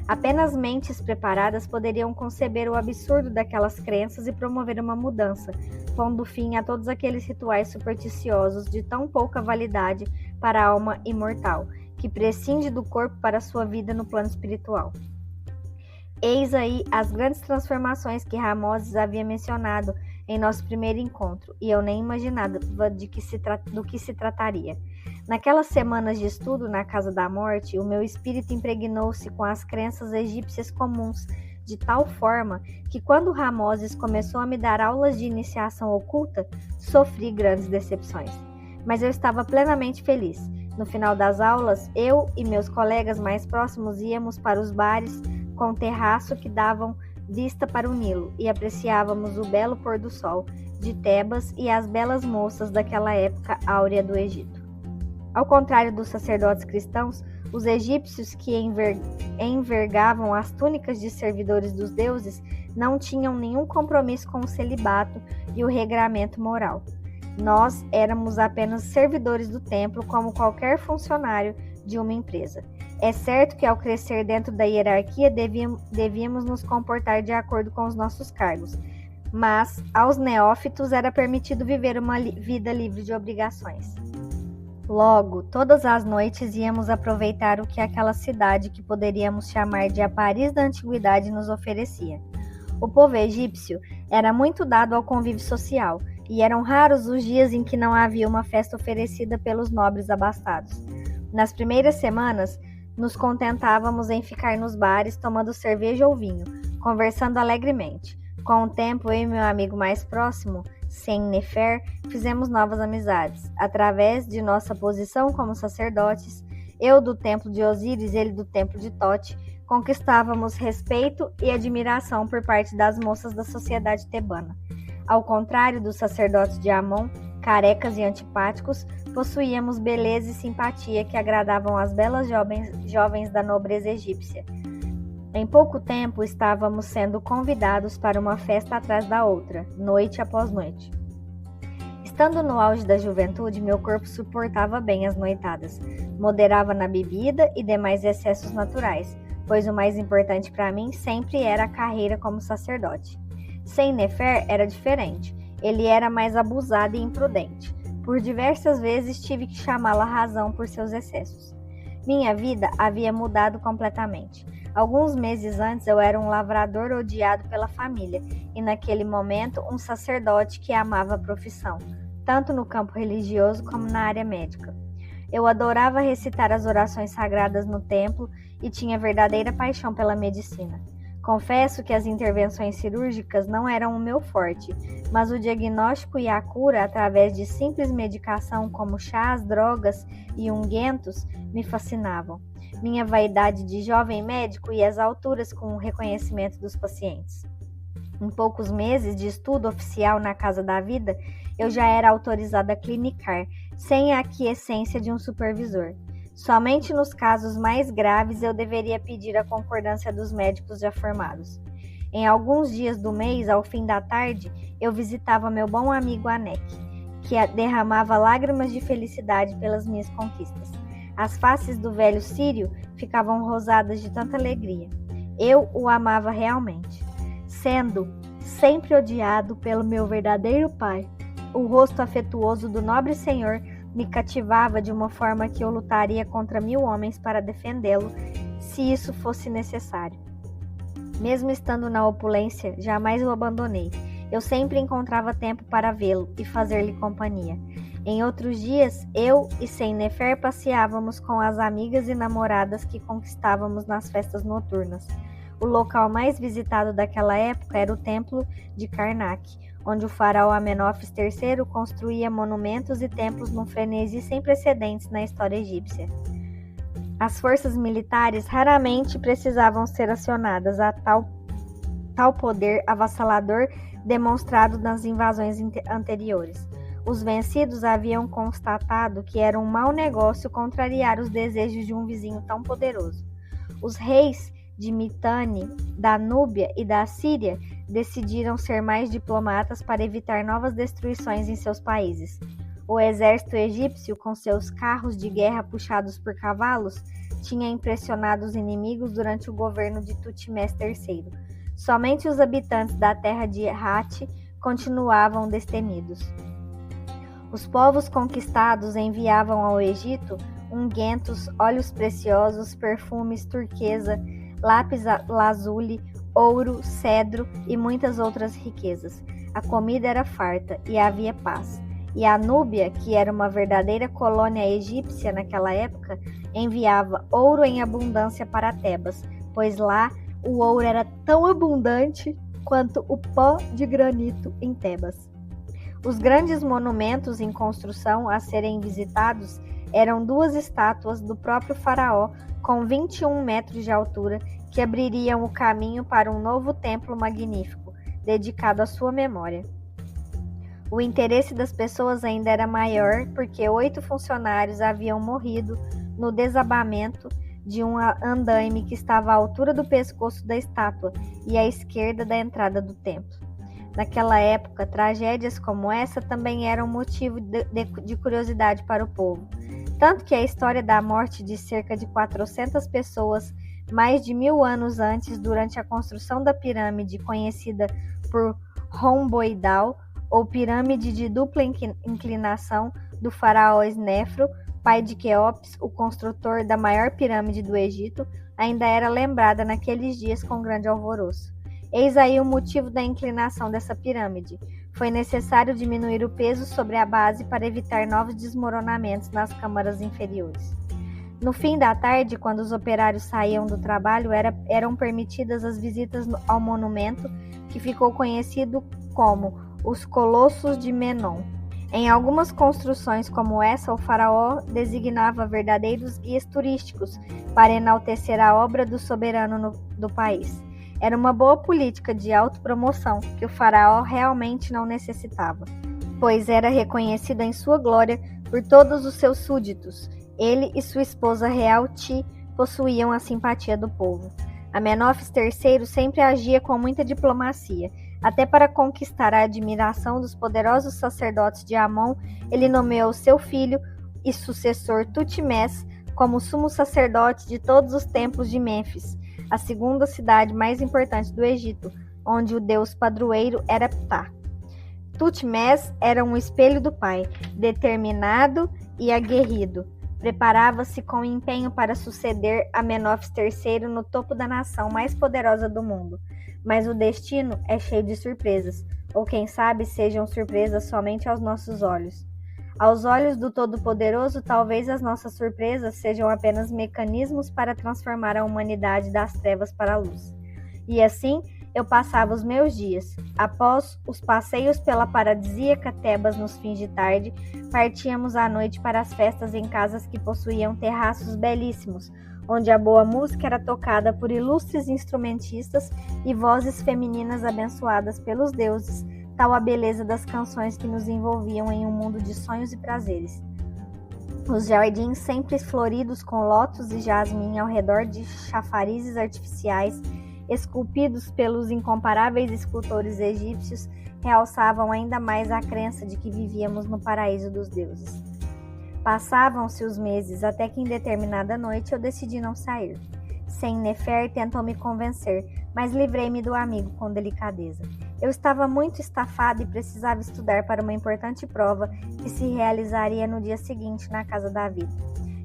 Apenas mentes preparadas poderiam conceber o absurdo daquelas crenças e promover uma mudança, pondo fim a todos aqueles rituais supersticiosos de tão pouca validade para a alma imortal, que prescinde do corpo para sua vida no plano espiritual. Eis aí as grandes transformações que Ramoses havia mencionado em nosso primeiro encontro, e eu nem imaginava do que se trataria. Naquelas semanas de estudo na Casa da Morte, o meu espírito impregnou-se com as crenças egípcias comuns, de tal forma que quando Ramoses começou a me dar aulas de iniciação oculta, sofri grandes decepções. Mas eu estava plenamente feliz. No final das aulas, eu e meus colegas mais próximos íamos para os bares com terraço que davam vista para o Nilo e apreciávamos o belo pôr do sol de Tebas e as belas moças daquela época áurea do Egito. Ao contrário dos sacerdotes cristãos, os egípcios que envergavam as túnicas de servidores dos deuses não tinham nenhum compromisso com o celibato e o regramento moral. Nós éramos apenas servidores do templo, como qualquer funcionário de uma empresa. É certo que ao crescer dentro da hierarquia devíamos nos comportar de acordo com os nossos cargos, mas aos neófitos era permitido viver uma vida livre de obrigações. Logo, todas as noites íamos aproveitar o que aquela cidade que poderíamos chamar de a Paris da Antiguidade nos oferecia. O povo egípcio era muito dado ao convívio social, e eram raros os dias em que não havia uma festa oferecida pelos nobres abastados. Nas primeiras semanas, nos contentávamos em ficar nos bares tomando cerveja ou vinho, conversando alegremente. Com o tempo, eu e meu amigo mais próximo, Sem-Nefer, fizemos novas amizades. Através de nossa posição como sacerdotes, eu do templo de Osíris, ele do templo de Tote, conquistávamos respeito e admiração por parte das moças da sociedade tebana. Ao contrário dos sacerdotes de Amon, carecas e antipáticos, possuíamos beleza e simpatia que agradavam as belas jovens da nobreza egípcia. Em pouco tempo, estávamos sendo convidados para uma festa atrás da outra, noite após noite. Estando no auge da juventude, meu corpo suportava bem as noitadas, moderava na bebida e demais excessos naturais, pois o mais importante para mim sempre era a carreira como sacerdote. Sem-Nefer era diferente, ele era mais abusado e imprudente. Por diversas vezes tive que chamá-lo à razão por seus excessos. Minha vida havia mudado completamente. Alguns meses antes eu era um lavrador odiado pela família e naquele momento um sacerdote que amava a profissão, tanto no campo religioso como na área médica. Eu adorava recitar as orações sagradas no templo e tinha verdadeira paixão pela medicina. Confesso que as intervenções cirúrgicas não eram o meu forte, mas o diagnóstico e a cura através de simples medicação como chás, drogas e unguentos me fascinavam. Minha vaidade de jovem médico ia às alturas com o reconhecimento dos pacientes. Em poucos meses de estudo oficial na Casa da Vida, eu já era autorizada a clinicar, sem a aquiescência de um supervisor. Somente nos casos mais graves eu deveria pedir a concordância dos médicos já formados. Em alguns dias do mês, ao fim da tarde, eu visitava meu bom amigo Anek, que derramava lágrimas de felicidade pelas minhas conquistas. As faces do velho sírio ficavam rosadas de tanta alegria. Eu o amava realmente. Sendo sempre odiado pelo meu verdadeiro pai, o rosto afetuoso do nobre senhor me cativava de uma forma que eu lutaria contra 1000 homens para defendê-lo, se isso fosse necessário. Mesmo estando na opulência, jamais o abandonei. Eu sempre encontrava tempo para vê-lo e fazer-lhe companhia. Em outros dias, eu e Sem-Nefer passeávamos com as amigas e namoradas que conquistávamos nas festas noturnas. O local mais visitado daquela época era o templo de Karnak, onde o faraó Amenófis III construía monumentos e templos num frenesi sem precedentes na história egípcia. As forças militares raramente precisavam ser acionadas a tal poder avassalador demonstrado nas invasões anteriores. Os vencidos haviam constatado que era um mau negócio contrariar os desejos de um vizinho tão poderoso. Os reis de Mitanni, da Núbia e da Síria decidiram ser mais diplomatas para evitar novas destruições em seus países. O exército egípcio, com seus carros de guerra puxados por cavalos, tinha impressionado os inimigos durante o governo de Tutmés III. Somente os habitantes da terra de Hatti continuavam destemidos. Os povos conquistados enviavam ao Egito unguentos, óleos preciosos, perfumes, turquesa, lápis lazuli, ouro, cedro e muitas outras riquezas. A comida era farta e havia paz. E a Núbia, que era uma verdadeira colônia egípcia naquela época, enviava ouro em abundância para Tebas, pois lá o ouro era tão abundante quanto o pó de granito em Tebas. Os grandes monumentos em construção a serem visitados eram 2 estátuas do próprio faraó com 21 metros de altura que abririam o caminho para um novo templo magnífico, dedicado à sua memória. O interesse das pessoas ainda era maior porque 8 funcionários haviam morrido no desabamento de um andaime que estava à altura do pescoço da estátua e à esquerda da entrada do templo. Naquela época, tragédias como essa também eram motivo de curiosidade para o povo, tanto que a história da morte de cerca de 400 pessoas mais de 1000 anos antes, durante a construção da pirâmide conhecida por romboidal, ou pirâmide de dupla inclinação do faraó Snefro, pai de Quéops, o construtor da maior pirâmide do Egito, ainda era lembrada naqueles dias com grande alvoroço. Eis aí o motivo da inclinação dessa pirâmide. Foi necessário diminuir o peso sobre a base para evitar novos desmoronamentos nas câmaras inferiores. No fim da tarde, quando os operários saíam do trabalho, eram permitidas as visitas ao monumento, que ficou conhecido como os Colossos de Menon. Em algumas construções como essa, o faraó designava verdadeiros guias turísticos para enaltecer a obra do soberano do país. Era uma boa política de autopromoção que o faraó realmente não necessitava, pois era reconhecido em sua glória por todos os seus súditos. Ele e sua esposa real Ti possuíam a simpatia do povo. Amenófis III sempre agia com muita diplomacia. Até para conquistar a admiração dos poderosos sacerdotes de Amon, ele nomeou seu filho e sucessor Tutmés como sumo sacerdote de todos os templos de Mênfis, a segunda cidade mais importante do Egito, onde o deus padroeiro era Ptah. Tutmés era um espelho do pai, determinado e aguerrido. Preparava-se com empenho para suceder Amenófis III no topo da nação mais poderosa do mundo. Mas o destino é cheio de surpresas, ou quem sabe sejam surpresas somente aos nossos olhos. Aos olhos do Todo-Poderoso, talvez as nossas surpresas sejam apenas mecanismos para transformar a humanidade das trevas para a luz. E assim, eu passava os meus dias. Após os passeios pela paradisíaca Tebas nos fins de tarde, partíamos à noite para as festas em casas que possuíam terraços belíssimos, onde a boa música era tocada por ilustres instrumentistas e vozes femininas abençoadas pelos deuses, tal a beleza das canções que nos envolviam em um mundo de sonhos e prazeres. Os jardins sempre floridos com lótus e jasmim ao redor de chafarizes artificiais, esculpidos pelos incomparáveis escultores egípcios, realçavam ainda mais a crença de que vivíamos no paraíso dos deuses. Passavam-se os meses, até que em determinada noite eu decidi não sair. Sennefer tentou me convencer, mas livrei-me do amigo com delicadeza. Eu estava muito estafado e precisava estudar para uma importante prova que se realizaria no dia seguinte na casa da vida.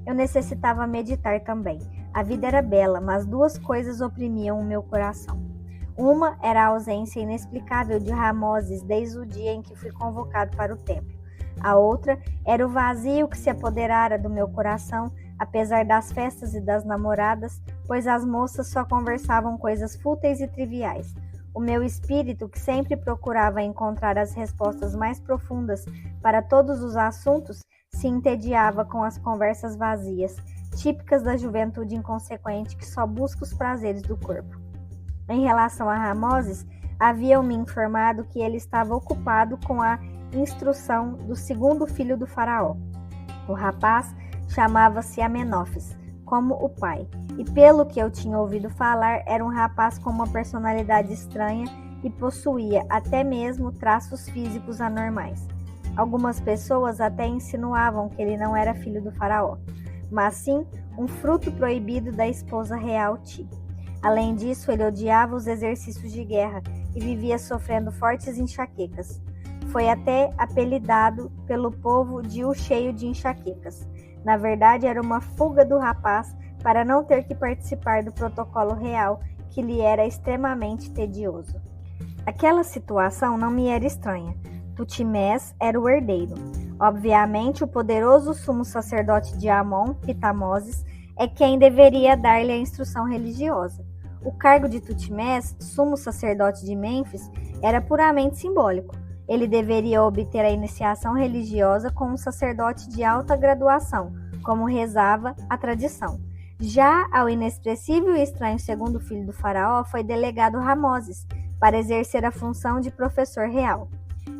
Eu necessitava meditar também. A vida era bela, mas duas coisas oprimiam o meu coração. Uma era a ausência inexplicável de Ramoses desde o dia em que fui convocado para o templo. A outra era o vazio que se apoderara do meu coração, apesar das festas e das namoradas, pois as moças só conversavam coisas fúteis e triviais. O meu espírito, que sempre procurava encontrar as respostas mais profundas para todos os assuntos, se entediava com as conversas vazias, típicas da juventude inconsequente que só busca os prazeres do corpo. Em relação a Ramoses, haviam-me informado que ele estava ocupado com a instrução do segundo filho do faraó. O rapaz chamava-se Amenófis, como o pai, e pelo que eu tinha ouvido falar, era um rapaz com uma personalidade estranha e possuía até mesmo traços físicos anormais. Algumas pessoas até insinuavam que ele não era filho do faraó, mas sim um fruto proibido da esposa real Ti. Além disso, ele odiava os exercícios de guerra e vivia sofrendo fortes enxaquecas. Foi até apelidado pelo povo de o cheio de enxaquecas. Na verdade, era uma fuga do rapaz para não ter que participar do protocolo real, que lhe era extremamente tedioso. Aquela situação não me era estranha. Tutmés era o herdeiro. Obviamente, o poderoso sumo sacerdote de Amon, Pitamoses, é quem deveria dar-lhe a instrução religiosa. O cargo de Tutmés, sumo sacerdote de Mênfis, era puramente simbólico. Ele deveria obter a iniciação religiosa com um sacerdote de alta graduação, como rezava a tradição. Já ao inexpressível e estranho segundo filho do faraó foi delegado Ramoses, para exercer a função de professor real.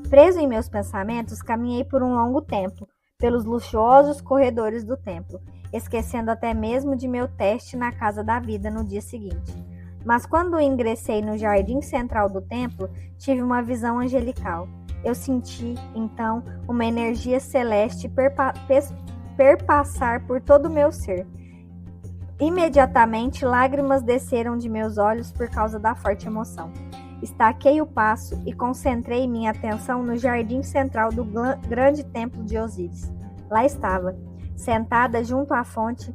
Preso em meus pensamentos, caminhei por um longo tempo, pelos luxuosos corredores do templo, esquecendo até mesmo de meu teste na casa da vida no dia seguinte. Mas quando ingressei no jardim central do templo, tive uma visão angelical. Eu senti, então, uma energia celeste perpassar por todo o meu ser. Imediatamente, lágrimas desceram de meus olhos por causa da forte emoção. Estaquei o passo e concentrei minha atenção no jardim central do grande templo de Osíris. Lá estava, sentada junto à fonte,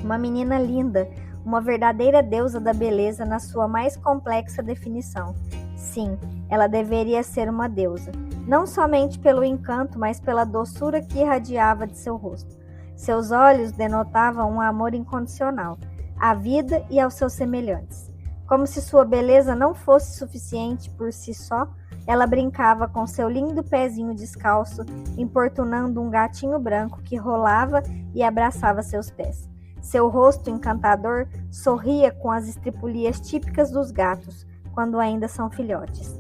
uma menina linda, uma verdadeira deusa da beleza na sua mais complexa definição. Sim, ela deveria ser uma deusa, não somente pelo encanto, mas pela doçura que irradiava de seu rosto. Seus olhos denotavam um amor incondicional, à vida e aos seus semelhantes. Como se sua beleza não fosse suficiente por si só, ela brincava com seu lindo pezinho descalço, importunando um gatinho branco que rolava e abraçava seus pés. Seu rosto encantador sorria com as estripulias típicas dos gatos, quando ainda são filhotes.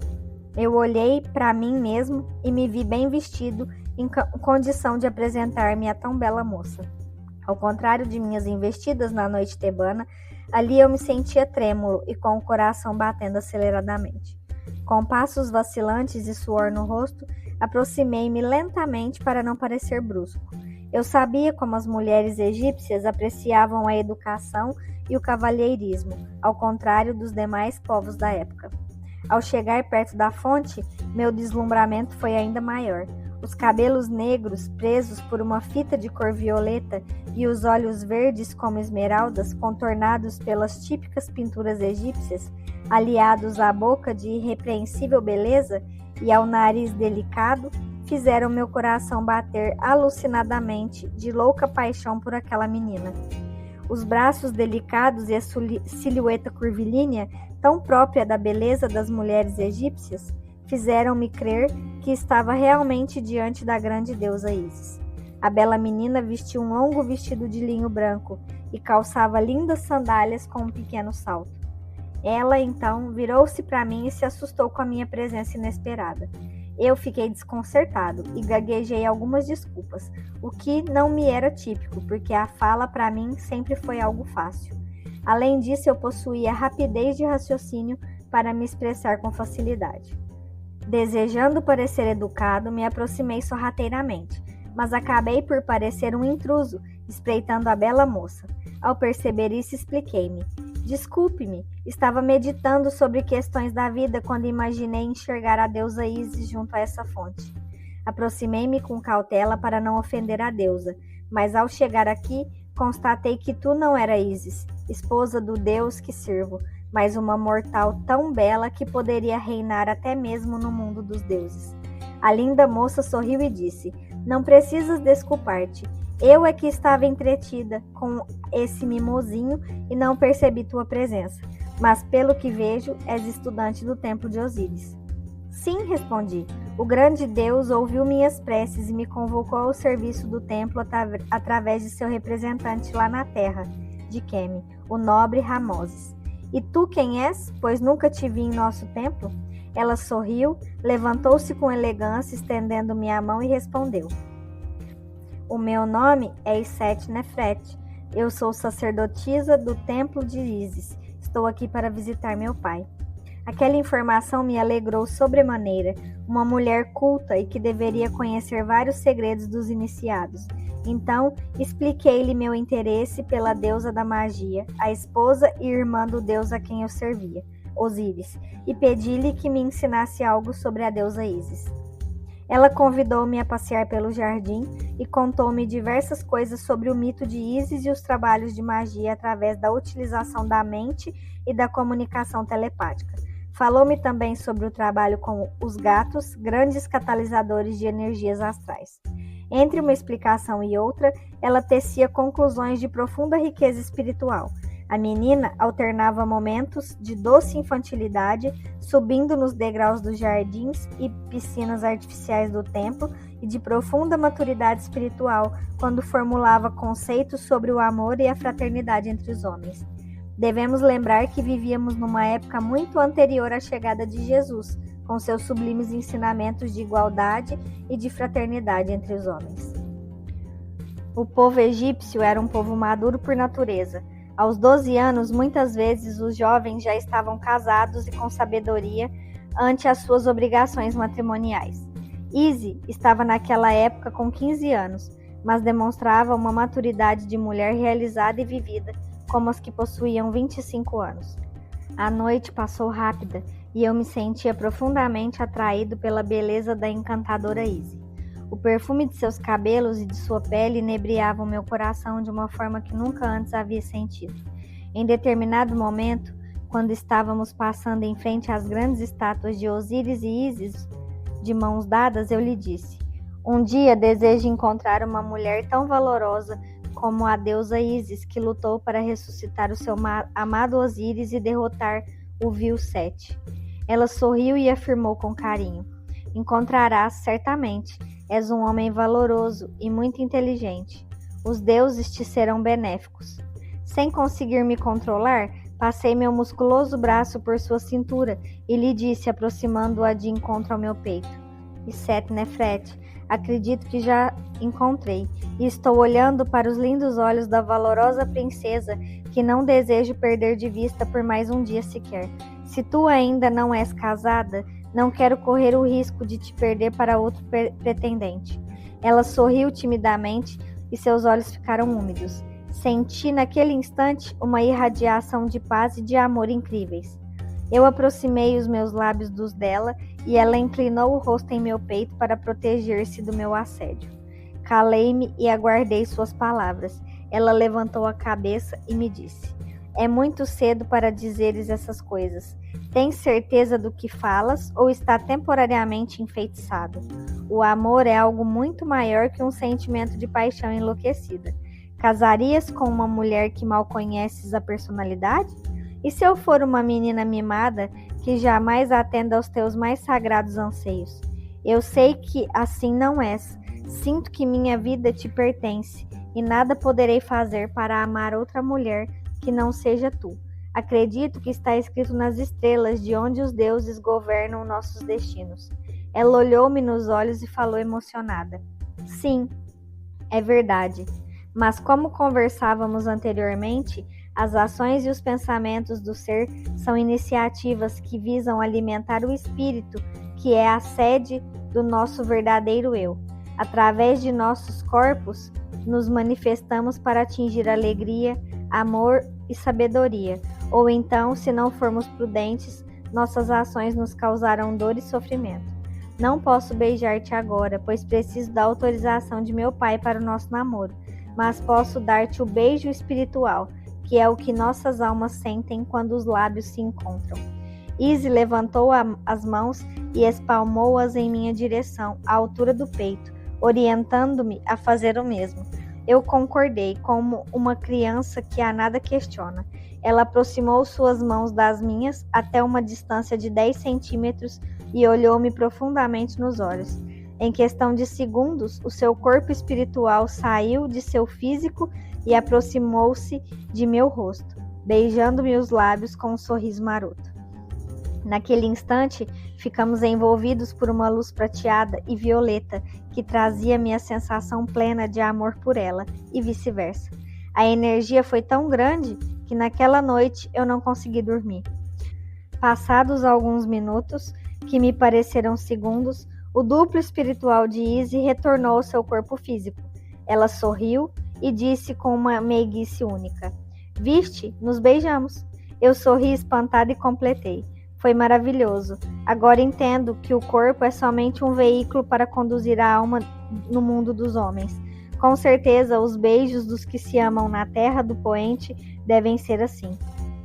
Eu olhei para mim mesmo e me vi bem vestido, em condição de apresentar-me a tão bela moça. Ao contrário de minhas investidas na noite tebana, ali eu me sentia trêmulo e com o coração batendo aceleradamente. Com passos vacilantes e suor no rosto, aproximei-me lentamente para não parecer brusco. Eu sabia como as mulheres egípcias apreciavam a educação e o cavalheirismo, ao contrário dos demais povos da época. Ao chegar perto da fonte, meu deslumbramento foi ainda maior. Os cabelos negros, presos por uma fita de cor violeta, e os olhos verdes como esmeraldas, contornados pelas típicas pinturas egípcias, aliados à boca de irrepreensível beleza e ao nariz delicado, fizeram meu coração bater alucinadamente de louca paixão por aquela menina. Os braços delicados e a silhueta curvilínea, tão própria da beleza das mulheres egípcias, fizeram-me crer que estava realmente diante da grande deusa Ísis. A bela menina vestia um longo vestido de linho branco e calçava lindas sandálias com um pequeno salto. Ela, então, virou-se para mim e se assustou com a minha presença inesperada. Eu fiquei desconcertado e gaguejei algumas desculpas, o que não me era típico, porque a fala para mim sempre foi algo fácil. Além disso, eu possuía rapidez de raciocínio para me expressar com facilidade. Desejando parecer educado, me aproximei sorrateiramente, mas acabei por parecer um intruso, espreitando a bela moça. Ao perceber isso, expliquei-me. Desculpe-me, estava meditando sobre questões da vida quando imaginei enxergar a deusa Ísis junto a essa fonte. Aproximei-me com cautela para não ofender a deusa, mas ao chegar aqui, constatei que tu não era Ísis, esposa do deus que sirvo, mas uma mortal tão bela que poderia reinar até mesmo no mundo dos deuses. A linda moça sorriu e disse: Não precisas desculpar-te. Eu é que estava entretida com esse mimosinho e não percebi tua presença, mas pelo que vejo, és estudante do templo de Osíris. Sim, respondi. O grande Deus ouviu minhas preces e me convocou ao serviço do templo através de seu representante lá na terra, de Queme, o nobre Ramoses. E tu quem és, pois nunca te vi em nosso templo? Ela sorriu, levantou-se com elegância, estendendo-me a mão e respondeu. O meu nome é Iset Nefret. Eu sou sacerdotisa do templo de Ísis. Estou aqui para visitar meu pai. Aquela informação me alegrou sobremaneira. Uma mulher culta e que deveria conhecer vários segredos dos iniciados. Então, expliquei-lhe meu interesse pela deusa da magia, a esposa e irmã do deus a quem eu servia, Osíris, e pedi-lhe que me ensinasse algo sobre a deusa Ísis. Ela convidou-me a passear pelo jardim e contou-me diversas coisas sobre o mito de Ísis e os trabalhos de magia através da utilização da mente e da comunicação telepática. Falou-me também sobre o trabalho com os gatos, grandes catalisadores de energias astrais. Entre uma explicação e outra, ela tecia conclusões de profunda riqueza espiritual. A menina alternava momentos de doce infantilidade, subindo nos degraus dos jardins e piscinas artificiais do templo, e de profunda maturidade espiritual, quando formulava conceitos sobre o amor e a fraternidade entre os homens. Devemos lembrar que vivíamos numa época muito anterior à chegada de Jesus, com seus sublimes ensinamentos de igualdade e de fraternidade entre os homens. O povo egípcio era um povo maduro por natureza. Aos 12 anos, muitas vezes, os jovens já estavam casados e com sabedoria ante as suas obrigações matrimoniais. Ísis estava naquela época com 15 anos, mas demonstrava uma maturidade de mulher realizada e vivida, como as que possuíam 25 anos. A noite passou rápida e eu me sentia profundamente atraído pela beleza da encantadora Izzy. O perfume de seus cabelos e de sua pele inebriavam meu coração de uma forma que nunca antes havia sentido. Em determinado momento, quando estávamos passando em frente às grandes estátuas de Osíris e Ísis, de mãos dadas, eu lhe disse: um dia desejo encontrar uma mulher tão valorosa como a deusa Ísis, que lutou para ressuscitar o seu amado Osíris e derrotar o vil Sete. Ela sorriu e afirmou com carinho: encontrarás certamente. És um homem valoroso e muito inteligente. Os deuses te serão benéficos. Sem conseguir me controlar, passei meu musculoso braço por sua cintura e lhe disse, aproximando-a de encontro ao meu peito: Set Nefret, acredito que já encontrei, e estou olhando para os lindos olhos da valorosa princesa que não desejo perder de vista por mais um dia sequer. Se tu ainda não és casada, não quero correr o risco de te perder para outro pretendente. Ela sorriu timidamente e seus olhos ficaram úmidos. Senti naquele instante uma irradiação de paz e de amor incríveis. Eu aproximei os meus lábios dos dela e ela inclinou o rosto em meu peito para proteger-se do meu assédio. Calei-me e aguardei suas palavras. Ela levantou a cabeça e me disse: é muito cedo para dizeres essas coisas. Tens certeza do que falas ou está temporariamente enfeitiçado? O amor é algo muito maior que um sentimento de paixão enlouquecida. Casarias com uma mulher que mal conheces a personalidade? E se eu for uma menina mimada que jamais atenda aos teus mais sagrados anseios? Eu sei que assim não és. Sinto que minha vida te pertence e nada poderei fazer para amar outra mulher que não seja tu. Acredito que está escrito nas estrelas de onde os deuses governam nossos destinos. Ela olhou-me nos olhos e falou emocionada: sim, é verdade. Mas como conversávamos anteriormente, as ações e os pensamentos do ser são iniciativas que visam alimentar o espírito, que é a sede do nosso verdadeiro eu. Através de nossos corpos, nos manifestamos para atingir alegria, amor e sabedoria. Ou então, se não formos prudentes, nossas ações nos causarão dor e sofrimento. Não posso beijar-te agora, pois preciso da autorização de meu pai para o nosso namoro, mas posso dar-te o beijo espiritual, que é o que nossas almas sentem quando os lábios se encontram. Izzy levantou as mãos e espalmou-as em minha direção, à altura do peito, orientando-me a fazer o mesmo. Eu concordei, como uma criança que a nada questiona. Ela aproximou suas mãos das minhas até uma distância de 10 centímetros e olhou-me profundamente nos olhos. Em questão de segundos, o seu corpo espiritual saiu de seu físico e aproximou-se de meu rosto, beijando-me os lábios com um sorriso maroto. Naquele instante, ficamos envolvidos por uma luz prateada e violeta que trazia-me a sensação plena de amor por ela, e vice-versa. A energia foi tão grande que naquela noite eu não consegui dormir. Passados alguns minutos, que me pareceram segundos, o duplo espiritual de Izzy retornou ao seu corpo físico. Ela sorriu e disse com uma meiguice única: Viste, nos beijamos. Eu sorri espantada e completei: foi maravilhoso. Agora entendo que o corpo é somente um veículo para conduzir a alma no mundo dos homens. Com certeza, os beijos dos que se amam na terra do poente devem ser assim.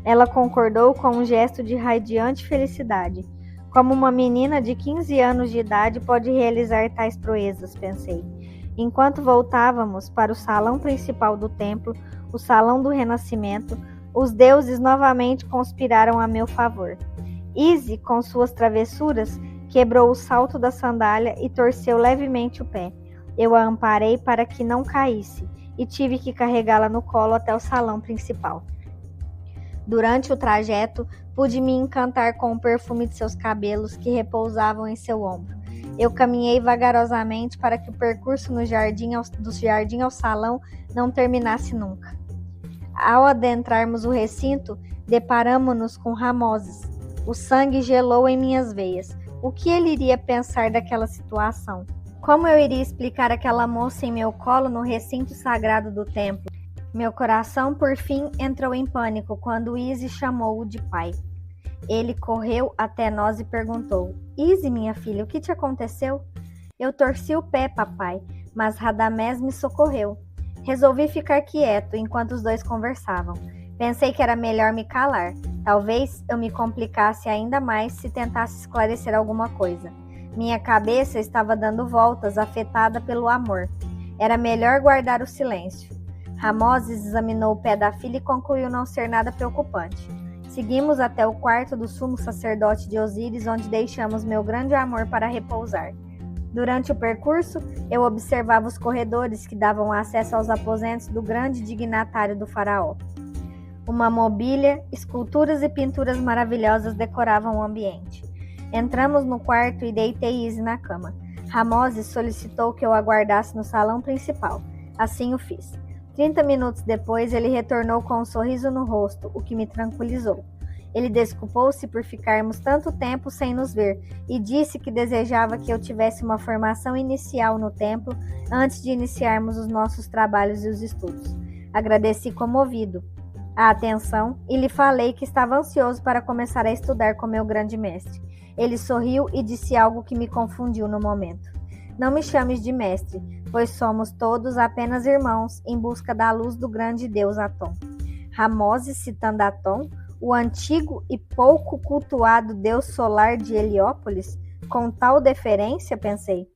Ela concordou com um gesto de radiante felicidade. Como uma menina de 15 anos de idade pode realizar tais proezas, pensei. Enquanto voltávamos para o salão principal do templo, o salão do renascimento, os deuses novamente conspiraram a meu favor. Izzy, com suas travessuras, quebrou o salto da sandália e torceu levemente o pé. Eu a amparei para que não caísse e tive que carregá-la no colo até o salão principal. Durante o trajeto, pude me encantar com o perfume de seus cabelos que repousavam em seu ombro. Eu caminhei vagarosamente para que o percurso do jardim ao salão não terminasse nunca. Ao adentrarmos o recinto, deparamo-nos com Ramoses. O sangue gelou em minhas veias. O que ele iria pensar daquela situação? Como eu iria explicar aquela moça em meu colo no recinto sagrado do templo? Meu coração, por fim, entrou em pânico quando Izzy chamou-o de pai. Ele correu até nós e perguntou: Izzy, minha filha, o que te aconteceu? Eu torci o pé, papai, mas Radamés me socorreu. Resolvi ficar quieto enquanto os dois conversavam. Pensei que era melhor me calar. Talvez eu me complicasse ainda mais se tentasse esclarecer alguma coisa. Minha cabeça estava dando voltas, afetada pelo amor. Era melhor guardar o silêncio. Ramoses examinou o pé da filha e concluiu não ser nada preocupante. Seguimos até o quarto do sumo sacerdote de Osíris, onde deixamos meu grande amor para repousar. Durante o percurso, eu observava os corredores que davam acesso aos aposentos do grande dignatário do faraó. Uma mobília, esculturas e pinturas maravilhosas decoravam o ambiente. Entramos no quarto e deitei Izzy na cama. Ramoses solicitou que eu aguardasse no salão principal. Assim o fiz. 30 minutos depois, ele retornou com um sorriso no rosto, o que me tranquilizou. Ele desculpou-se por ficarmos tanto tempo sem nos ver e disse que desejava que eu tivesse uma formação inicial no templo antes de iniciarmos os nossos trabalhos e os estudos. Agradeci comovido a atenção e lhe falei que estava ansioso para começar a estudar com meu grande mestre. Ele sorriu e disse algo que me confundiu no momento. Não me chames de mestre, pois somos todos apenas irmãos em busca da luz do grande deus Atom. Ramoses, citando Atom, o antigo e pouco cultuado deus solar de Heliópolis, com tal deferência, pensei.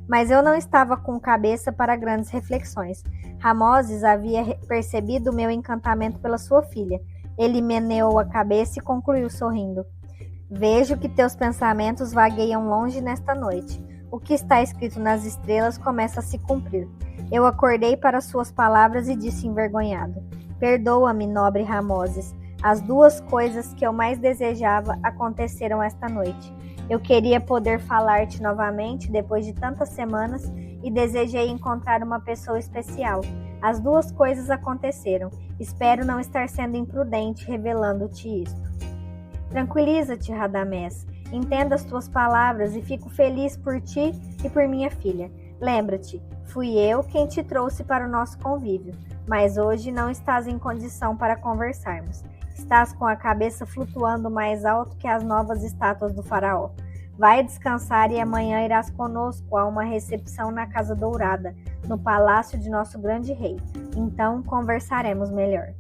Mas eu não estava com cabeça para grandes reflexões. Ramoses havia percebido o meu encantamento pela sua filha. Ele meneou a cabeça e concluiu sorrindo. Vejo que teus pensamentos vagueiam longe nesta noite. O que está escrito nas estrelas começa a se cumprir. Eu acordei para suas palavras e disse envergonhado. Perdoa-me, nobre Ramoses. As duas coisas que eu mais desejava aconteceram esta noite. Eu queria poder falar-te novamente depois de tantas semanas e desejei encontrar uma pessoa especial. As duas coisas aconteceram. Espero não estar sendo imprudente revelando-te isto. Tranquiliza-te, Radamés. Entenda as tuas palavras e fico feliz por ti e por minha filha. Lembra-te, fui eu quem te trouxe para o nosso convívio, mas hoje não estás em condição para conversarmos. Estás com a cabeça flutuando mais alto que as novas estátuas do faraó. Vai descansar e amanhã irás conosco a uma recepção na Casa Dourada, no palácio de nosso grande rei. Então conversaremos melhor.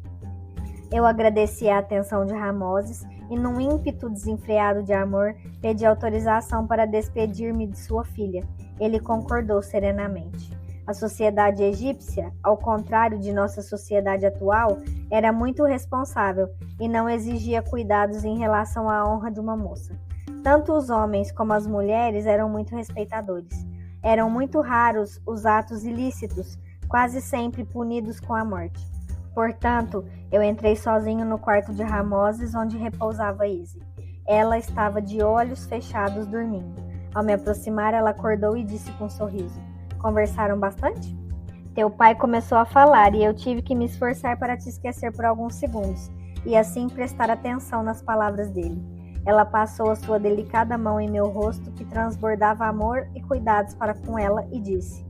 Eu agradeci a atenção de Ramoses e, num ímpeto desenfreado de amor, pedi autorização para despedir-me de sua filha. Ele concordou serenamente. A sociedade egípcia, ao contrário de nossa sociedade atual, era muito responsável e não exigia cuidados em relação à honra de uma moça. Tanto os homens como as mulheres eram muito respeitadores. Eram muito raros os atos ilícitos, quase sempre punidos com a morte. Portanto, eu entrei sozinho no quarto de Ramoses, onde repousava Izzy. Ela estava de olhos fechados dormindo. Ao me aproximar, ela acordou e disse com um sorriso. Conversaram bastante? Teu pai começou a falar e eu tive que me esforçar para te esquecer por alguns segundos e assim prestar atenção nas palavras dele. Ela passou a sua delicada mão em meu rosto, que transbordava amor e cuidados para com ela, e disse: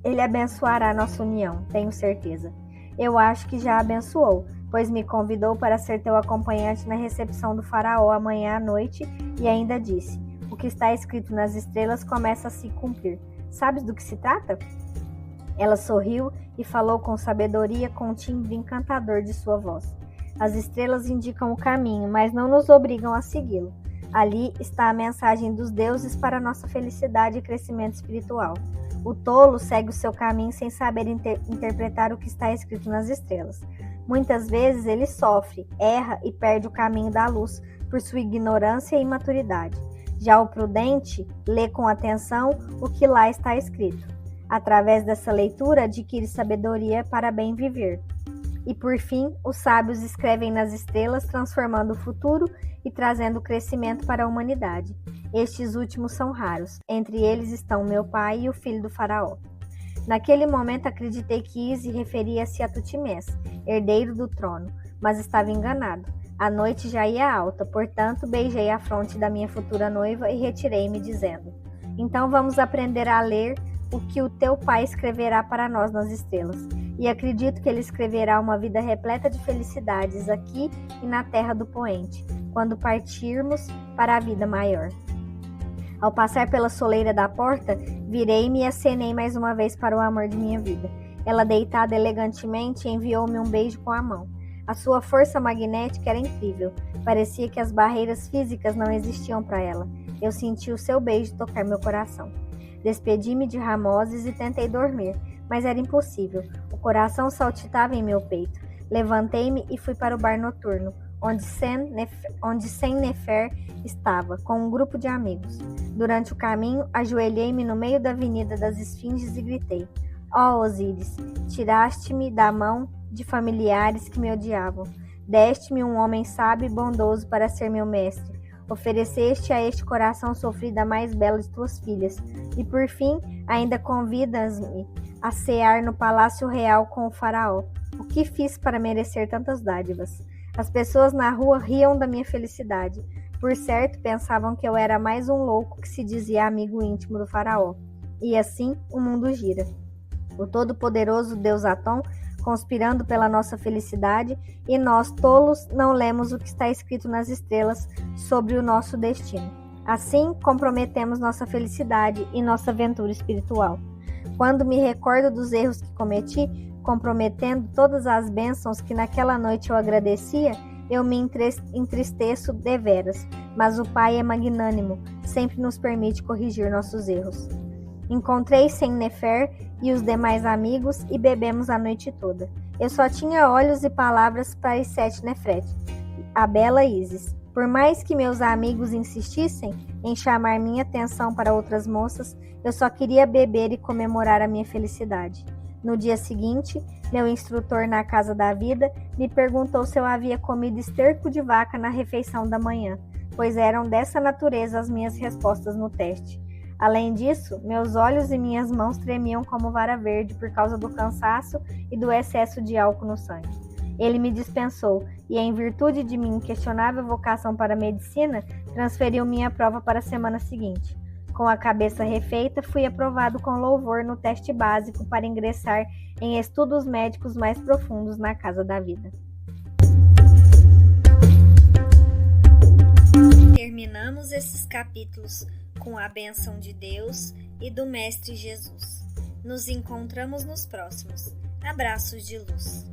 Ele abençoará nossa união, tenho certeza. Eu acho que já abençoou, pois me convidou para ser teu acompanhante na recepção do faraó amanhã à noite e ainda disse: O que está escrito nas estrelas começa a se cumprir. Sabes do que se trata? Ela sorriu e falou com sabedoria, com o timbre encantador de sua voz. As estrelas indicam o caminho, mas não nos obrigam a segui-lo. Ali está a mensagem dos deuses para nossa felicidade e crescimento espiritual. O tolo segue o seu caminho sem saber interpretar o que está escrito nas estrelas. Muitas vezes ele sofre, erra e perde o caminho da luz por sua ignorância e imaturidade. Já o prudente lê com atenção o que lá está escrito. Através dessa leitura adquire sabedoria para bem viver. E por fim, os sábios escrevem nas estrelas, transformando o futuro e trazendo crescimento para a humanidade. Estes últimos são raros. Entre eles estão meu pai e o filho do faraó. Naquele momento acreditei que Izzy referia-se a Tutmés, herdeiro do trono, mas estava enganado. A noite já ia alta, portanto beijei a fronte da minha futura noiva e retirei-me dizendo: Então vamos aprender a ler o que o teu pai escreverá para nós nas estrelas. E acredito que ele escreverá uma vida repleta de felicidades aqui e na terra do poente. quando partirmos para a vida maior. Ao passar pela soleira da porta, virei-me e acenei mais uma vez para o amor de minha vida. Ela, deitada elegantemente, enviou-me um beijo com a mão. A sua força magnética era incrível. Parecia que as barreiras físicas não existiam para ela. Eu senti o seu beijo tocar meu coração. Despedi-me de Ramoses e tentei dormir, mas era impossível. O coração saltitava em meu peito. Levantei-me e fui para o bar noturno, onde Sen-Nefer estava, com um grupo de amigos. Durante o caminho, ajoelhei-me no meio da Avenida das Esfinges e gritei: Ó Osíris, tiraste-me da mão de familiares que me odiavam. Deste-me um homem sábio e bondoso para ser meu mestre. Ofereceste a este coração sofrido a mais bela de tuas filhas. E por fim, ainda convidas-me a cear no palácio real com o faraó. O que fiz para merecer tantas dádivas? As pessoas na rua riam da minha felicidade. Por certo, pensavam que eu era mais um louco que se dizia amigo íntimo do faraó. E assim, o mundo gira. O todo-poderoso Deus Atom conspirando pela nossa felicidade, e nós, tolos, não lemos o que está escrito nas estrelas sobre o nosso destino. Assim, comprometemos nossa felicidade e nossa aventura espiritual. Quando me recordo dos erros que cometi, comprometendo todas as bênçãos que naquela noite eu agradecia, eu me entristeço deveras, mas o Pai é magnânimo, sempre nos permite corrigir nossos erros. Encontrei Sen-Nefer e os demais amigos e bebemos a noite toda. Eu só tinha olhos e palavras para Set-Nefret, a bela Ísis. Por mais que meus amigos insistissem em chamar minha atenção para outras moças, eu só queria beber e comemorar a minha felicidade. No dia seguinte, meu instrutor na Casa da Vida me perguntou se eu havia comido esterco de vaca na refeição da manhã, pois eram dessa natureza as minhas respostas no teste. Além disso, meus olhos e minhas mãos tremiam como vara verde por causa do cansaço e do excesso de álcool no sangue. Ele me dispensou e, em virtude de minha inquestionável vocação para a medicina, transferiu minha prova para a semana seguinte. Com a cabeça refeita, fui aprovado com louvor no teste básico para ingressar em estudos médicos mais profundos na Casa da Vida. Terminamos esses capítulos com a bênção de Deus e do Mestre Jesus. Nos encontramos nos próximos. Abraços de luz.